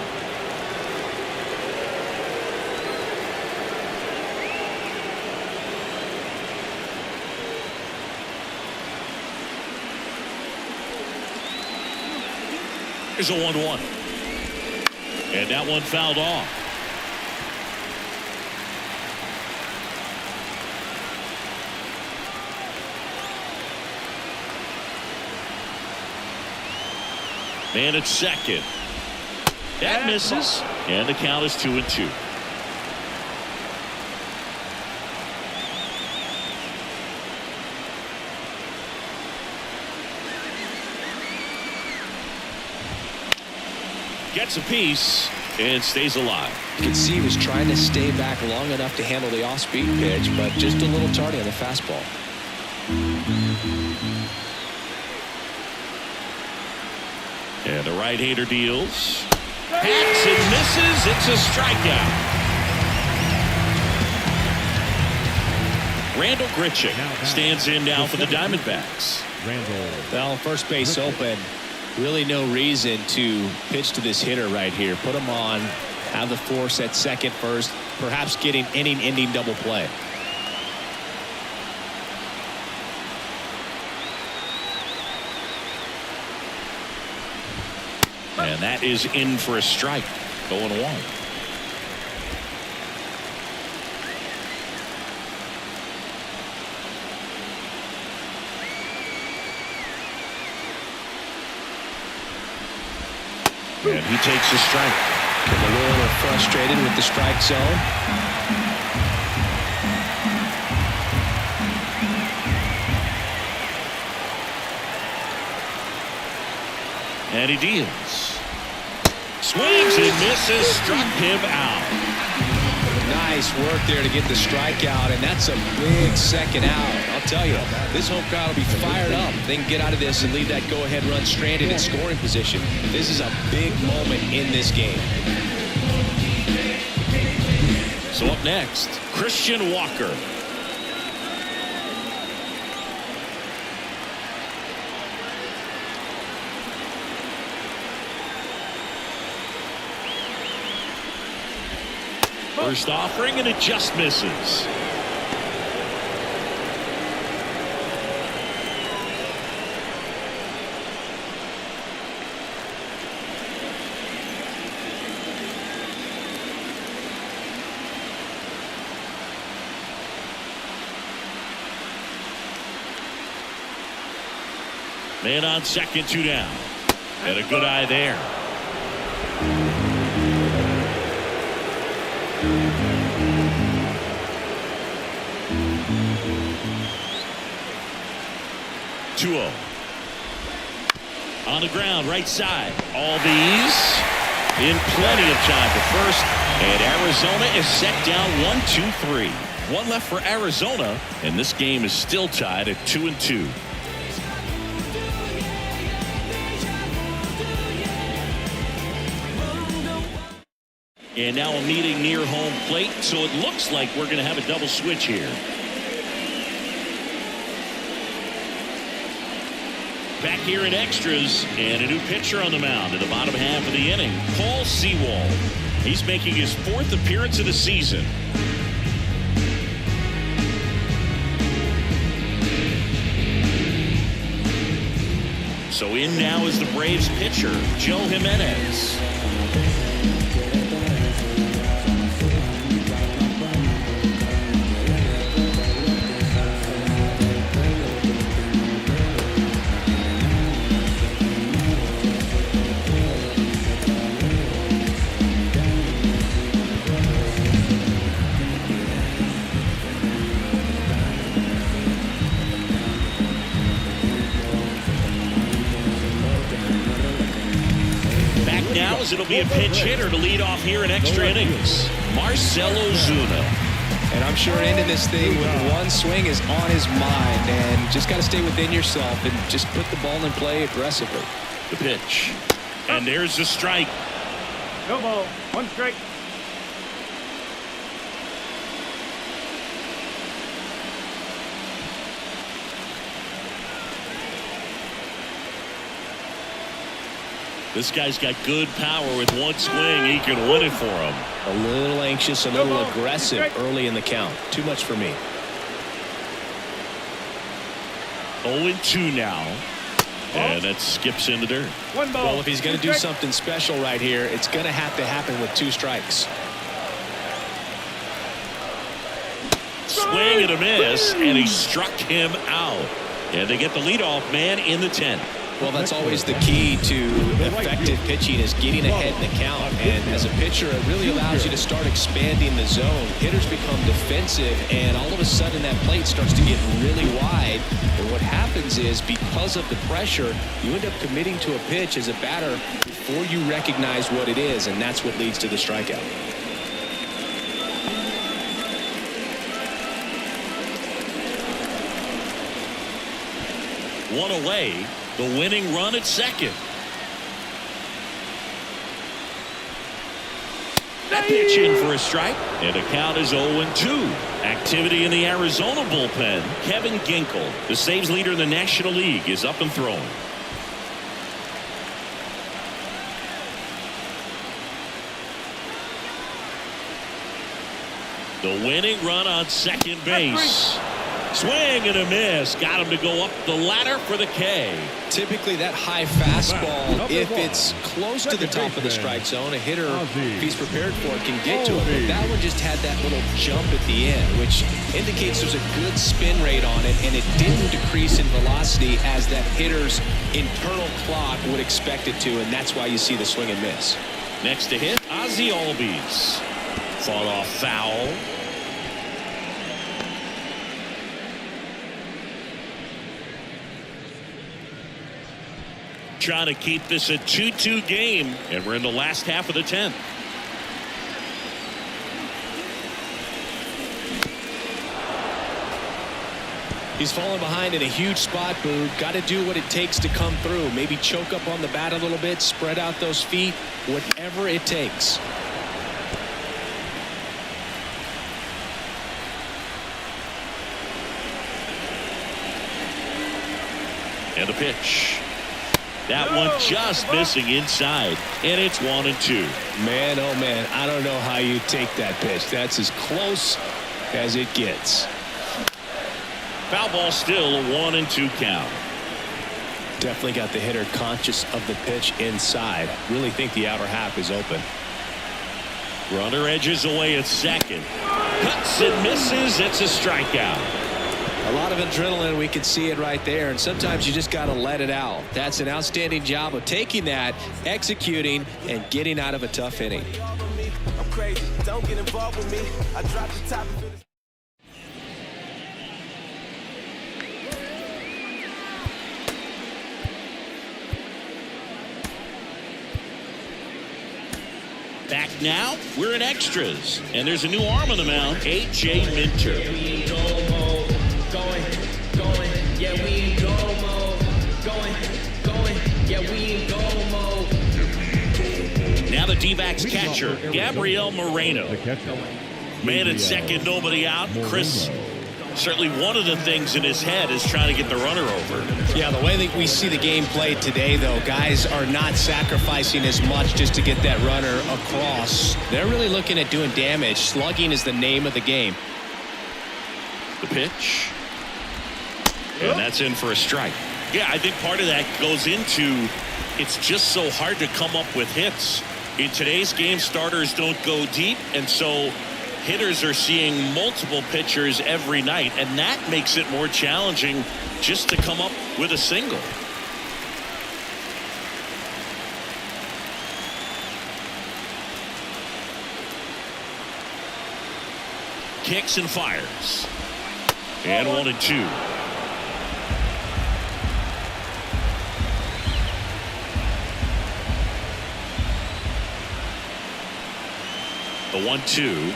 Here's a 1-1. And that one fouled off. Man at second. That misses. And the count is 2-2. Gets a piece and stays alive. You can see he was trying to stay back long enough to handle the off-speed pitch, but just a little tardy on the fastball. And the right-hander deals. Hacks and misses. It's a strikeout. Randall Grichuk stands in now for the Diamondbacks. Well, first base open. Really no reason to pitch to this hitter right here. Put him on, have the force at second first, perhaps getting inning-ending double play. And that is in for a strike. 0-1. And he takes a strike. Getting a little frustrated with the strike zone. And he deals. Swings and misses. Struck him out. Nice work there to get the strikeout, and that's a big second out. I'll tell you, this home crowd will be fired up. They can get out of this and leave that go-ahead run stranded in scoring position. This is a big moment in this game. So up next, Christian Walker. First offering, and it just misses. Man on second, 2 down. And a good eye there. On the ground, right side. All these in plenty of time to first. And Arizona is set down 1-2-3. One left for Arizona, and this game is still tied at 2-2. And now a meeting near home plate, so it looks like we're going to have a double switch here. Back here in extras, and a new pitcher on the mound in the bottom half of the inning, Paul Sewald. He's making his 4th appearance of the season. So in now is the Braves pitcher, Joe Jimenez. It'll be a pinch hitter to lead off here in extra innings, Marcell Ozuna. And I'm sure ending this thing with one swing is on his mind, and just got to stay within yourself and just put the ball in play aggressively. The pitch, and there's the strike. No ball, 1 strike. This guy's got good power. With one swing, he can win it for him. A little anxious, a little aggressive early in the count. Too much for me. 0-2 now. And that skips in the dirt. 1 ball. Well, if he's going to do something special right here, it's going to have to happen with 2 strikes. Swing and a miss, and he struck him out. And they get the leadoff man in the 10th. Well, that's always the key to effective pitching, is getting ahead in the count. And as a pitcher, it really allows you to start expanding the zone. Hitters become defensive, and all of a sudden that plate starts to get really wide. And what happens is, because of the pressure, you end up committing to a pitch as a batter before you recognize what it is, and that's what leads to the strikeout. One away, the winning run at second. That pitch in for a strike, and the count is 0-2. Activity in the Arizona bullpen. Kevin Ginkel, the saves leader in the National League, is up and throwing. The winning run on second base. Swing and a miss. Got him to go up the ladder for the K. Typically that high fastball, Number if one. it's close to the Second top of the baseman, strike zone, a hitter, Ozzie. if he's prepared for it, can get to it. But Ozzie. that one just had that little jump at the end, which indicates there's a good spin rate on it, and it didn't decrease in velocity as that hitter's internal clock would expect it to, and that's why you see the swing and miss. Next to hit, Ozzie Albies. Fought off foul. Trying to keep this a 2-2 game, and we're in the last half of the 10th. He's falling behind in a huge spot, Boog. Got to do what it takes to come through. Maybe choke up on the bat a little bit, spread out those feet, whatever it takes. And the pitch. That one just missing inside, and it's 1-2. Man, oh man, I don't know how you take that pitch. That's as close as it gets. Foul ball still, a 1-2 count. Definitely got the hitter conscious of the pitch inside. Really think the outer half is open. Runner edges away at second. Cuts and misses. It's a strikeout. A lot of adrenaline, we can see it right there, and sometimes you just got to let it out. That's an outstanding job of taking that, executing, and getting out of a tough inning. I'm crazy. Don't get involved with me. I dropped the top of it. Back now, we're in extras, and there's a new arm on the mound, A.J. Minter. Now the D-backs catcher, Gabriel Moreno. The catcher. Man at second, nobody out. Chris, certainly one of the things in his head is trying to get the runner over. Yeah, the way that we see the game played today, though, guys are not sacrificing as much just to get that runner across. They're really looking at doing damage. Slugging is the name of the game. The pitch. And that's in for a strike. Yeah, I think part of that goes into it's just so hard to come up with hits. In today's game, starters don't go deep, and so hitters are seeing multiple pitchers every night, and that makes it more challenging just to come up with a single. Kicks and fires. And 1-2. The 1-2.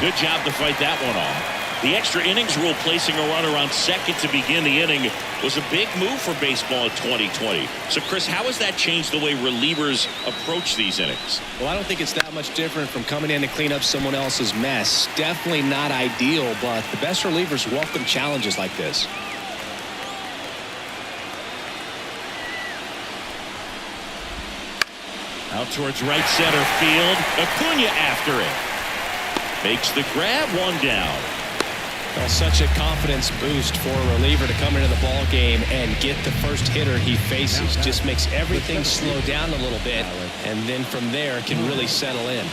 Good job to fight that one off. The extra innings rule placing a runner on second to begin the inning was a big move for baseball in 2020. So, Chris, how has that changed the way relievers approach these innings? Well, I don't think it's that much different from coming in to clean up someone else's mess. Definitely not ideal, but the best relievers welcome challenges like this. Out towards right center field. Acuna after it. Makes the grab, one down. Well, such a confidence boost for a reliever to come into the ball game and get the first hitter he faces. Just makes everything slow down a little bit, and then from there can really settle in.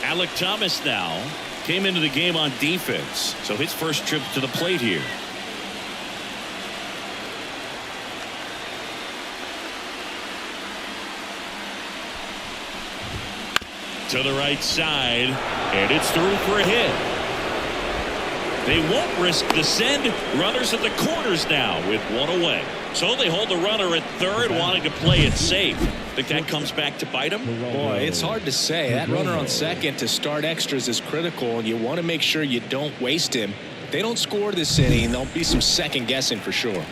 Alec Thomas now came into the game on defense, so his first trip to the plate here. To the right side, and it's through for a hit. They won't risk the send. Runners at the corners now with one away. So they hold the runner at third, wanting to play it safe. Think that comes back to bite them? Boy, it's hard to say. That runner on second to start extras is critical, and you want to make sure you don't waste him. If they don't score this inning, there'll be some second guessing for sure.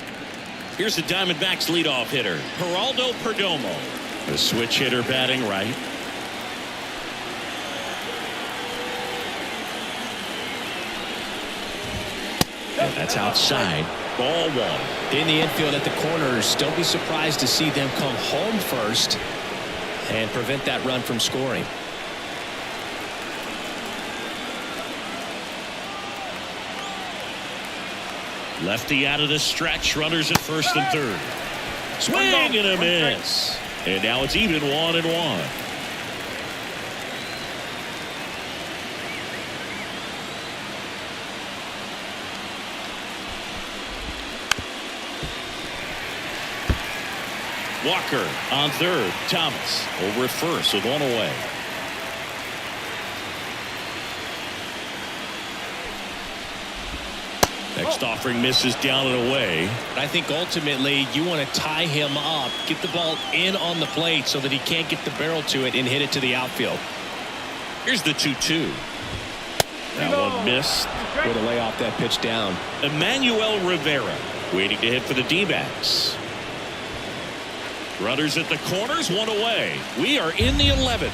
Here's the Diamondbacks leadoff hitter, Geraldo Perdomo. The switch hitter batting right. And that's outside. Ball one. In the infield at the corners, don't be surprised to see them come home first and prevent that run from scoring. Lefty out of the stretch. Runners at first and third. Swing and a miss. And now it's even 1-1. Walker on third. Thomas over at first with one away. Next offering misses down and away. I think ultimately you want to tie him up, get the ball in on the plate so that he can't get the barrel to it and hit it to the outfield. Here's the 2-2. That one missed. Way to lay off that pitch down. Emmanuel Rivera waiting to hit for the D-backs. Runners at the corners, one away. We are in the 11th.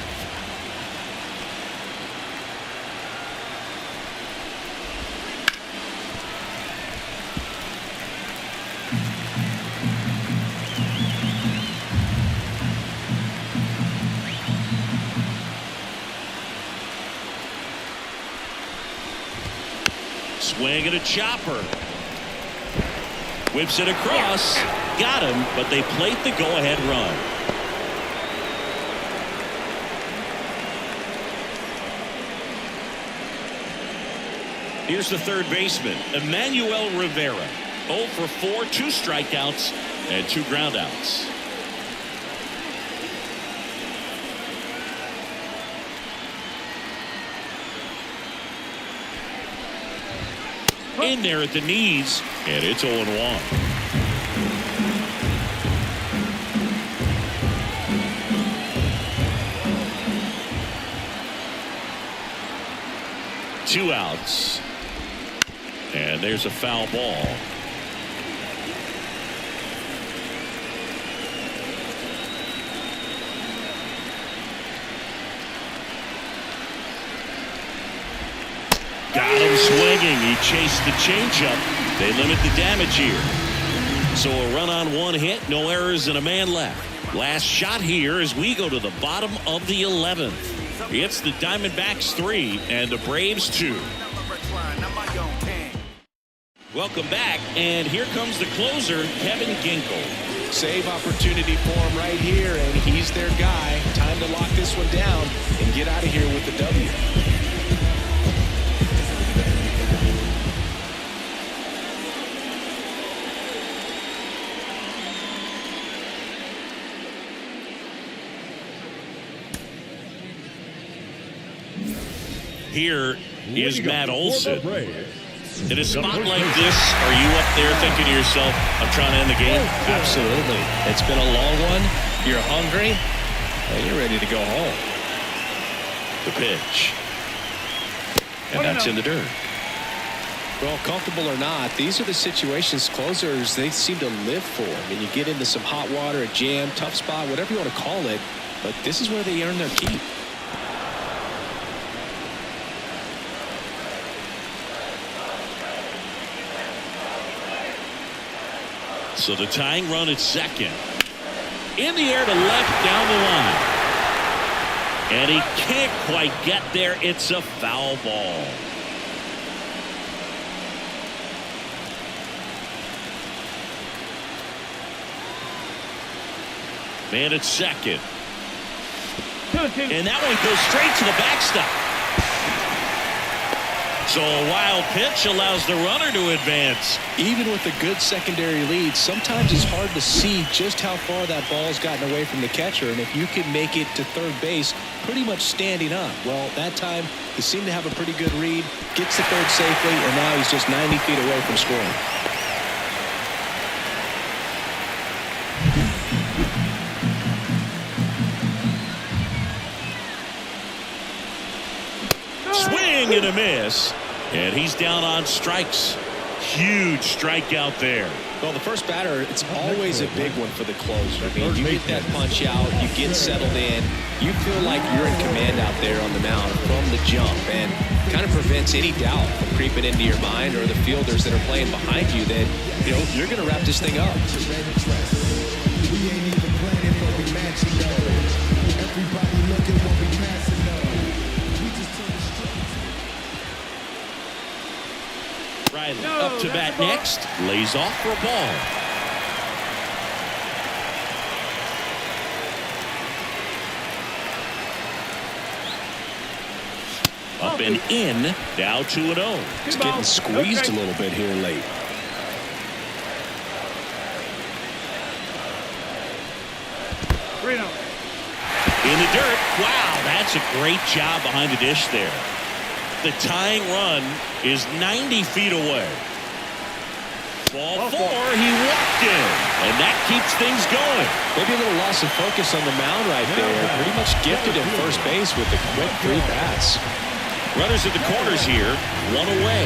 Swing and a chopper. Whips it across. Got him, but they plate the go-ahead run. Here's the third baseman, Emmanuel Rivera. 0 for 4, 2 strikeouts, and 2 groundouts. In there at the knees, and it's 0-1. Two outs. And there's a foul ball. Got him swinging. He chased the changeup. They limit the damage here. So a run on 1 hit, no errors, and a man left. Last shot here as we go to the bottom of the 11th. It's the Diamondbacks 3 and the Braves 2. Welcome back, and here comes the closer, Kevin Ginkel. Save opportunity for him right here, and he's their guy. Time to lock this one down and get out of here with the W. Here is Matt Olson. Braves, In a spot like this, are you up there thinking to yourself, I'm trying to end the game? Absolutely. It's been a long one. You're hungry, and you're ready to go home. The pitch. And that's in the dirt. Well, comfortable or not, these are the situations closers they seem to live for. I mean, you get into some hot water, a jam, tough spot, whatever you want to call it, but this is where they earn their keep. So the tying run at second. In the air to left down the line. And he can't quite get there. It's a foul ball. Man at second. And that one goes straight to the backstop. So a wild pitch allows the runner to advance. Even with a good secondary lead, sometimes it's hard to see just how far that ball's gotten away from the catcher. And if you can make it to third base pretty much standing up, well, that time he seemed to have a pretty good read, gets to third safely, and now he's just 90 feet away from scoring. Swing and a miss. And he's down on strikes. Huge strikeout there. Well, the first batter, it's always a big one for the closer. I mean, you get that punch out, you get settled in, you feel like you're in command out there on the mound from the jump, and kind of prevents any doubt from creeping into your mind or the fielders that are playing behind you that, you know, you're going to wrap this thing up. We ain't even planning, but we matching up. Everybody looking what we passing up. We just turn the Riley up to bat next. Lays off for a ball. Up and in. Now 2-0. He's getting squeezed a little bit here late. In the dirt. Wow, that's a great job behind the dish there. The tying run is 90 feet away. Ball 4, he walked in, and that keeps things going. Maybe a little loss of focus on the mound right there. Pretty much gifted at first base with the quick 3 bats. Runners at the corners here, 1 away.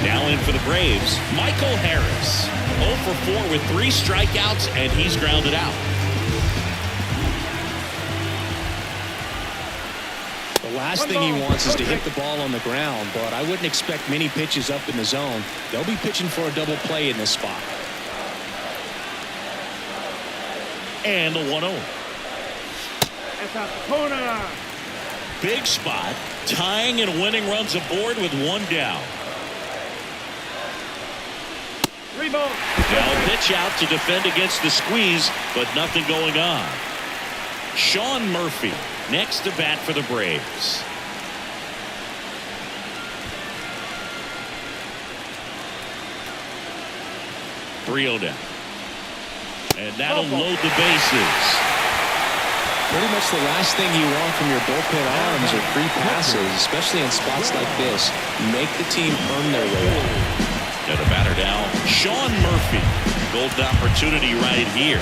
Now in for the Braves, Michael Harris. 0 for 4 with 3 strikeouts, and he's grounded out. The last thing he wants is to hit the ball on the ground, but I wouldn't expect many pitches up in the zone. They'll be pitching for a double play in this spot. And the 1-0. Big spot, tying and winning runs aboard with 1 down. Now pitch out to defend against the squeeze, but nothing going on. Sean Murphy next to bat for the Braves. down. And that'll load the bases. Pretty much the last thing you want from your bullpen arms are free passes, especially in spots like this. Make the team earn their way out. And a batter down, Sean Murphy. Golden opportunity right here.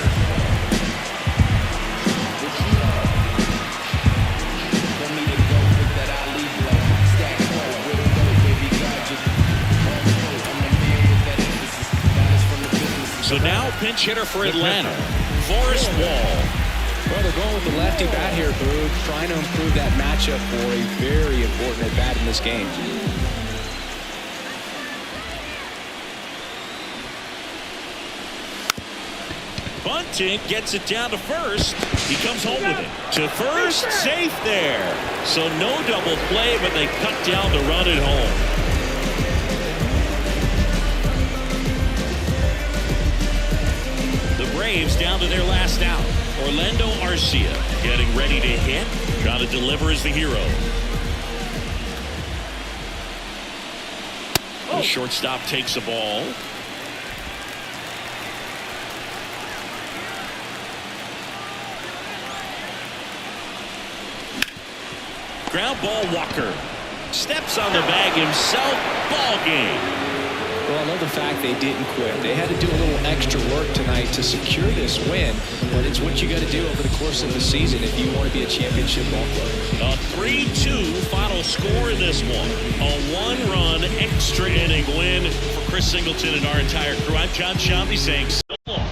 So now pinch hitter for Atlanta, Forrest Wall. Well, they're going with the lefty bat here, Boog, trying to improve that matchup for a very important at bat in this game. Bunting gets it down to first. He comes home with it. To first, safe there. So no double play, but they cut down to run it home. Braves down to their last out. Orlando Arcia getting ready to hit. Got to deliver as the hero. The shortstop takes a ball. Ground ball, Walker. Steps on the bag himself. Ball game. Well, I love the fact they didn't quit. They had to do a little extra work tonight to secure this win, but it's what you got to do over the course of the season if you want to be a championship ball club. A 3-2 final score in this one. A 1-run extra inning win for Chris Singleton and our entire crew. I'm John Shambi saying so long.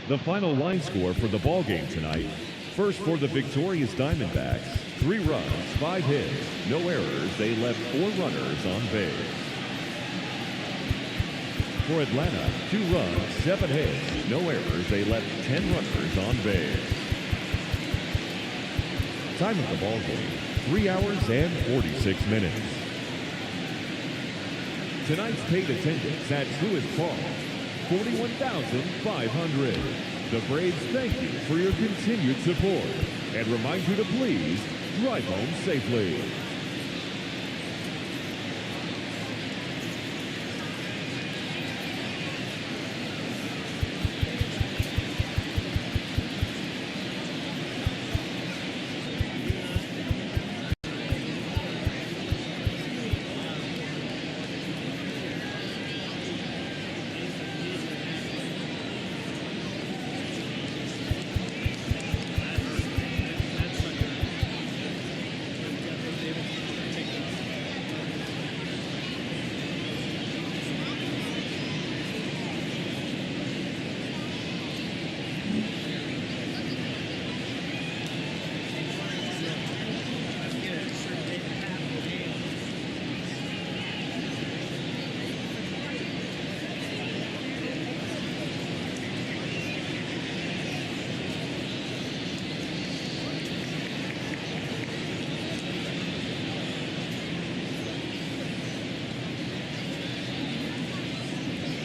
The final line score for the ball game tonight. First for the victorious Diamondbacks, 3 runs, 5 hits, no errors. They left 4 runners on base. For Atlanta, 2 runs, 7 hits, no errors. They left 10 runners on base. Time of the ball game, 3 hours and 46 minutes. Tonight's paid attendance at Truist Park, 41,500. The Braves thank you for your continued support and remind you to please drive home safely.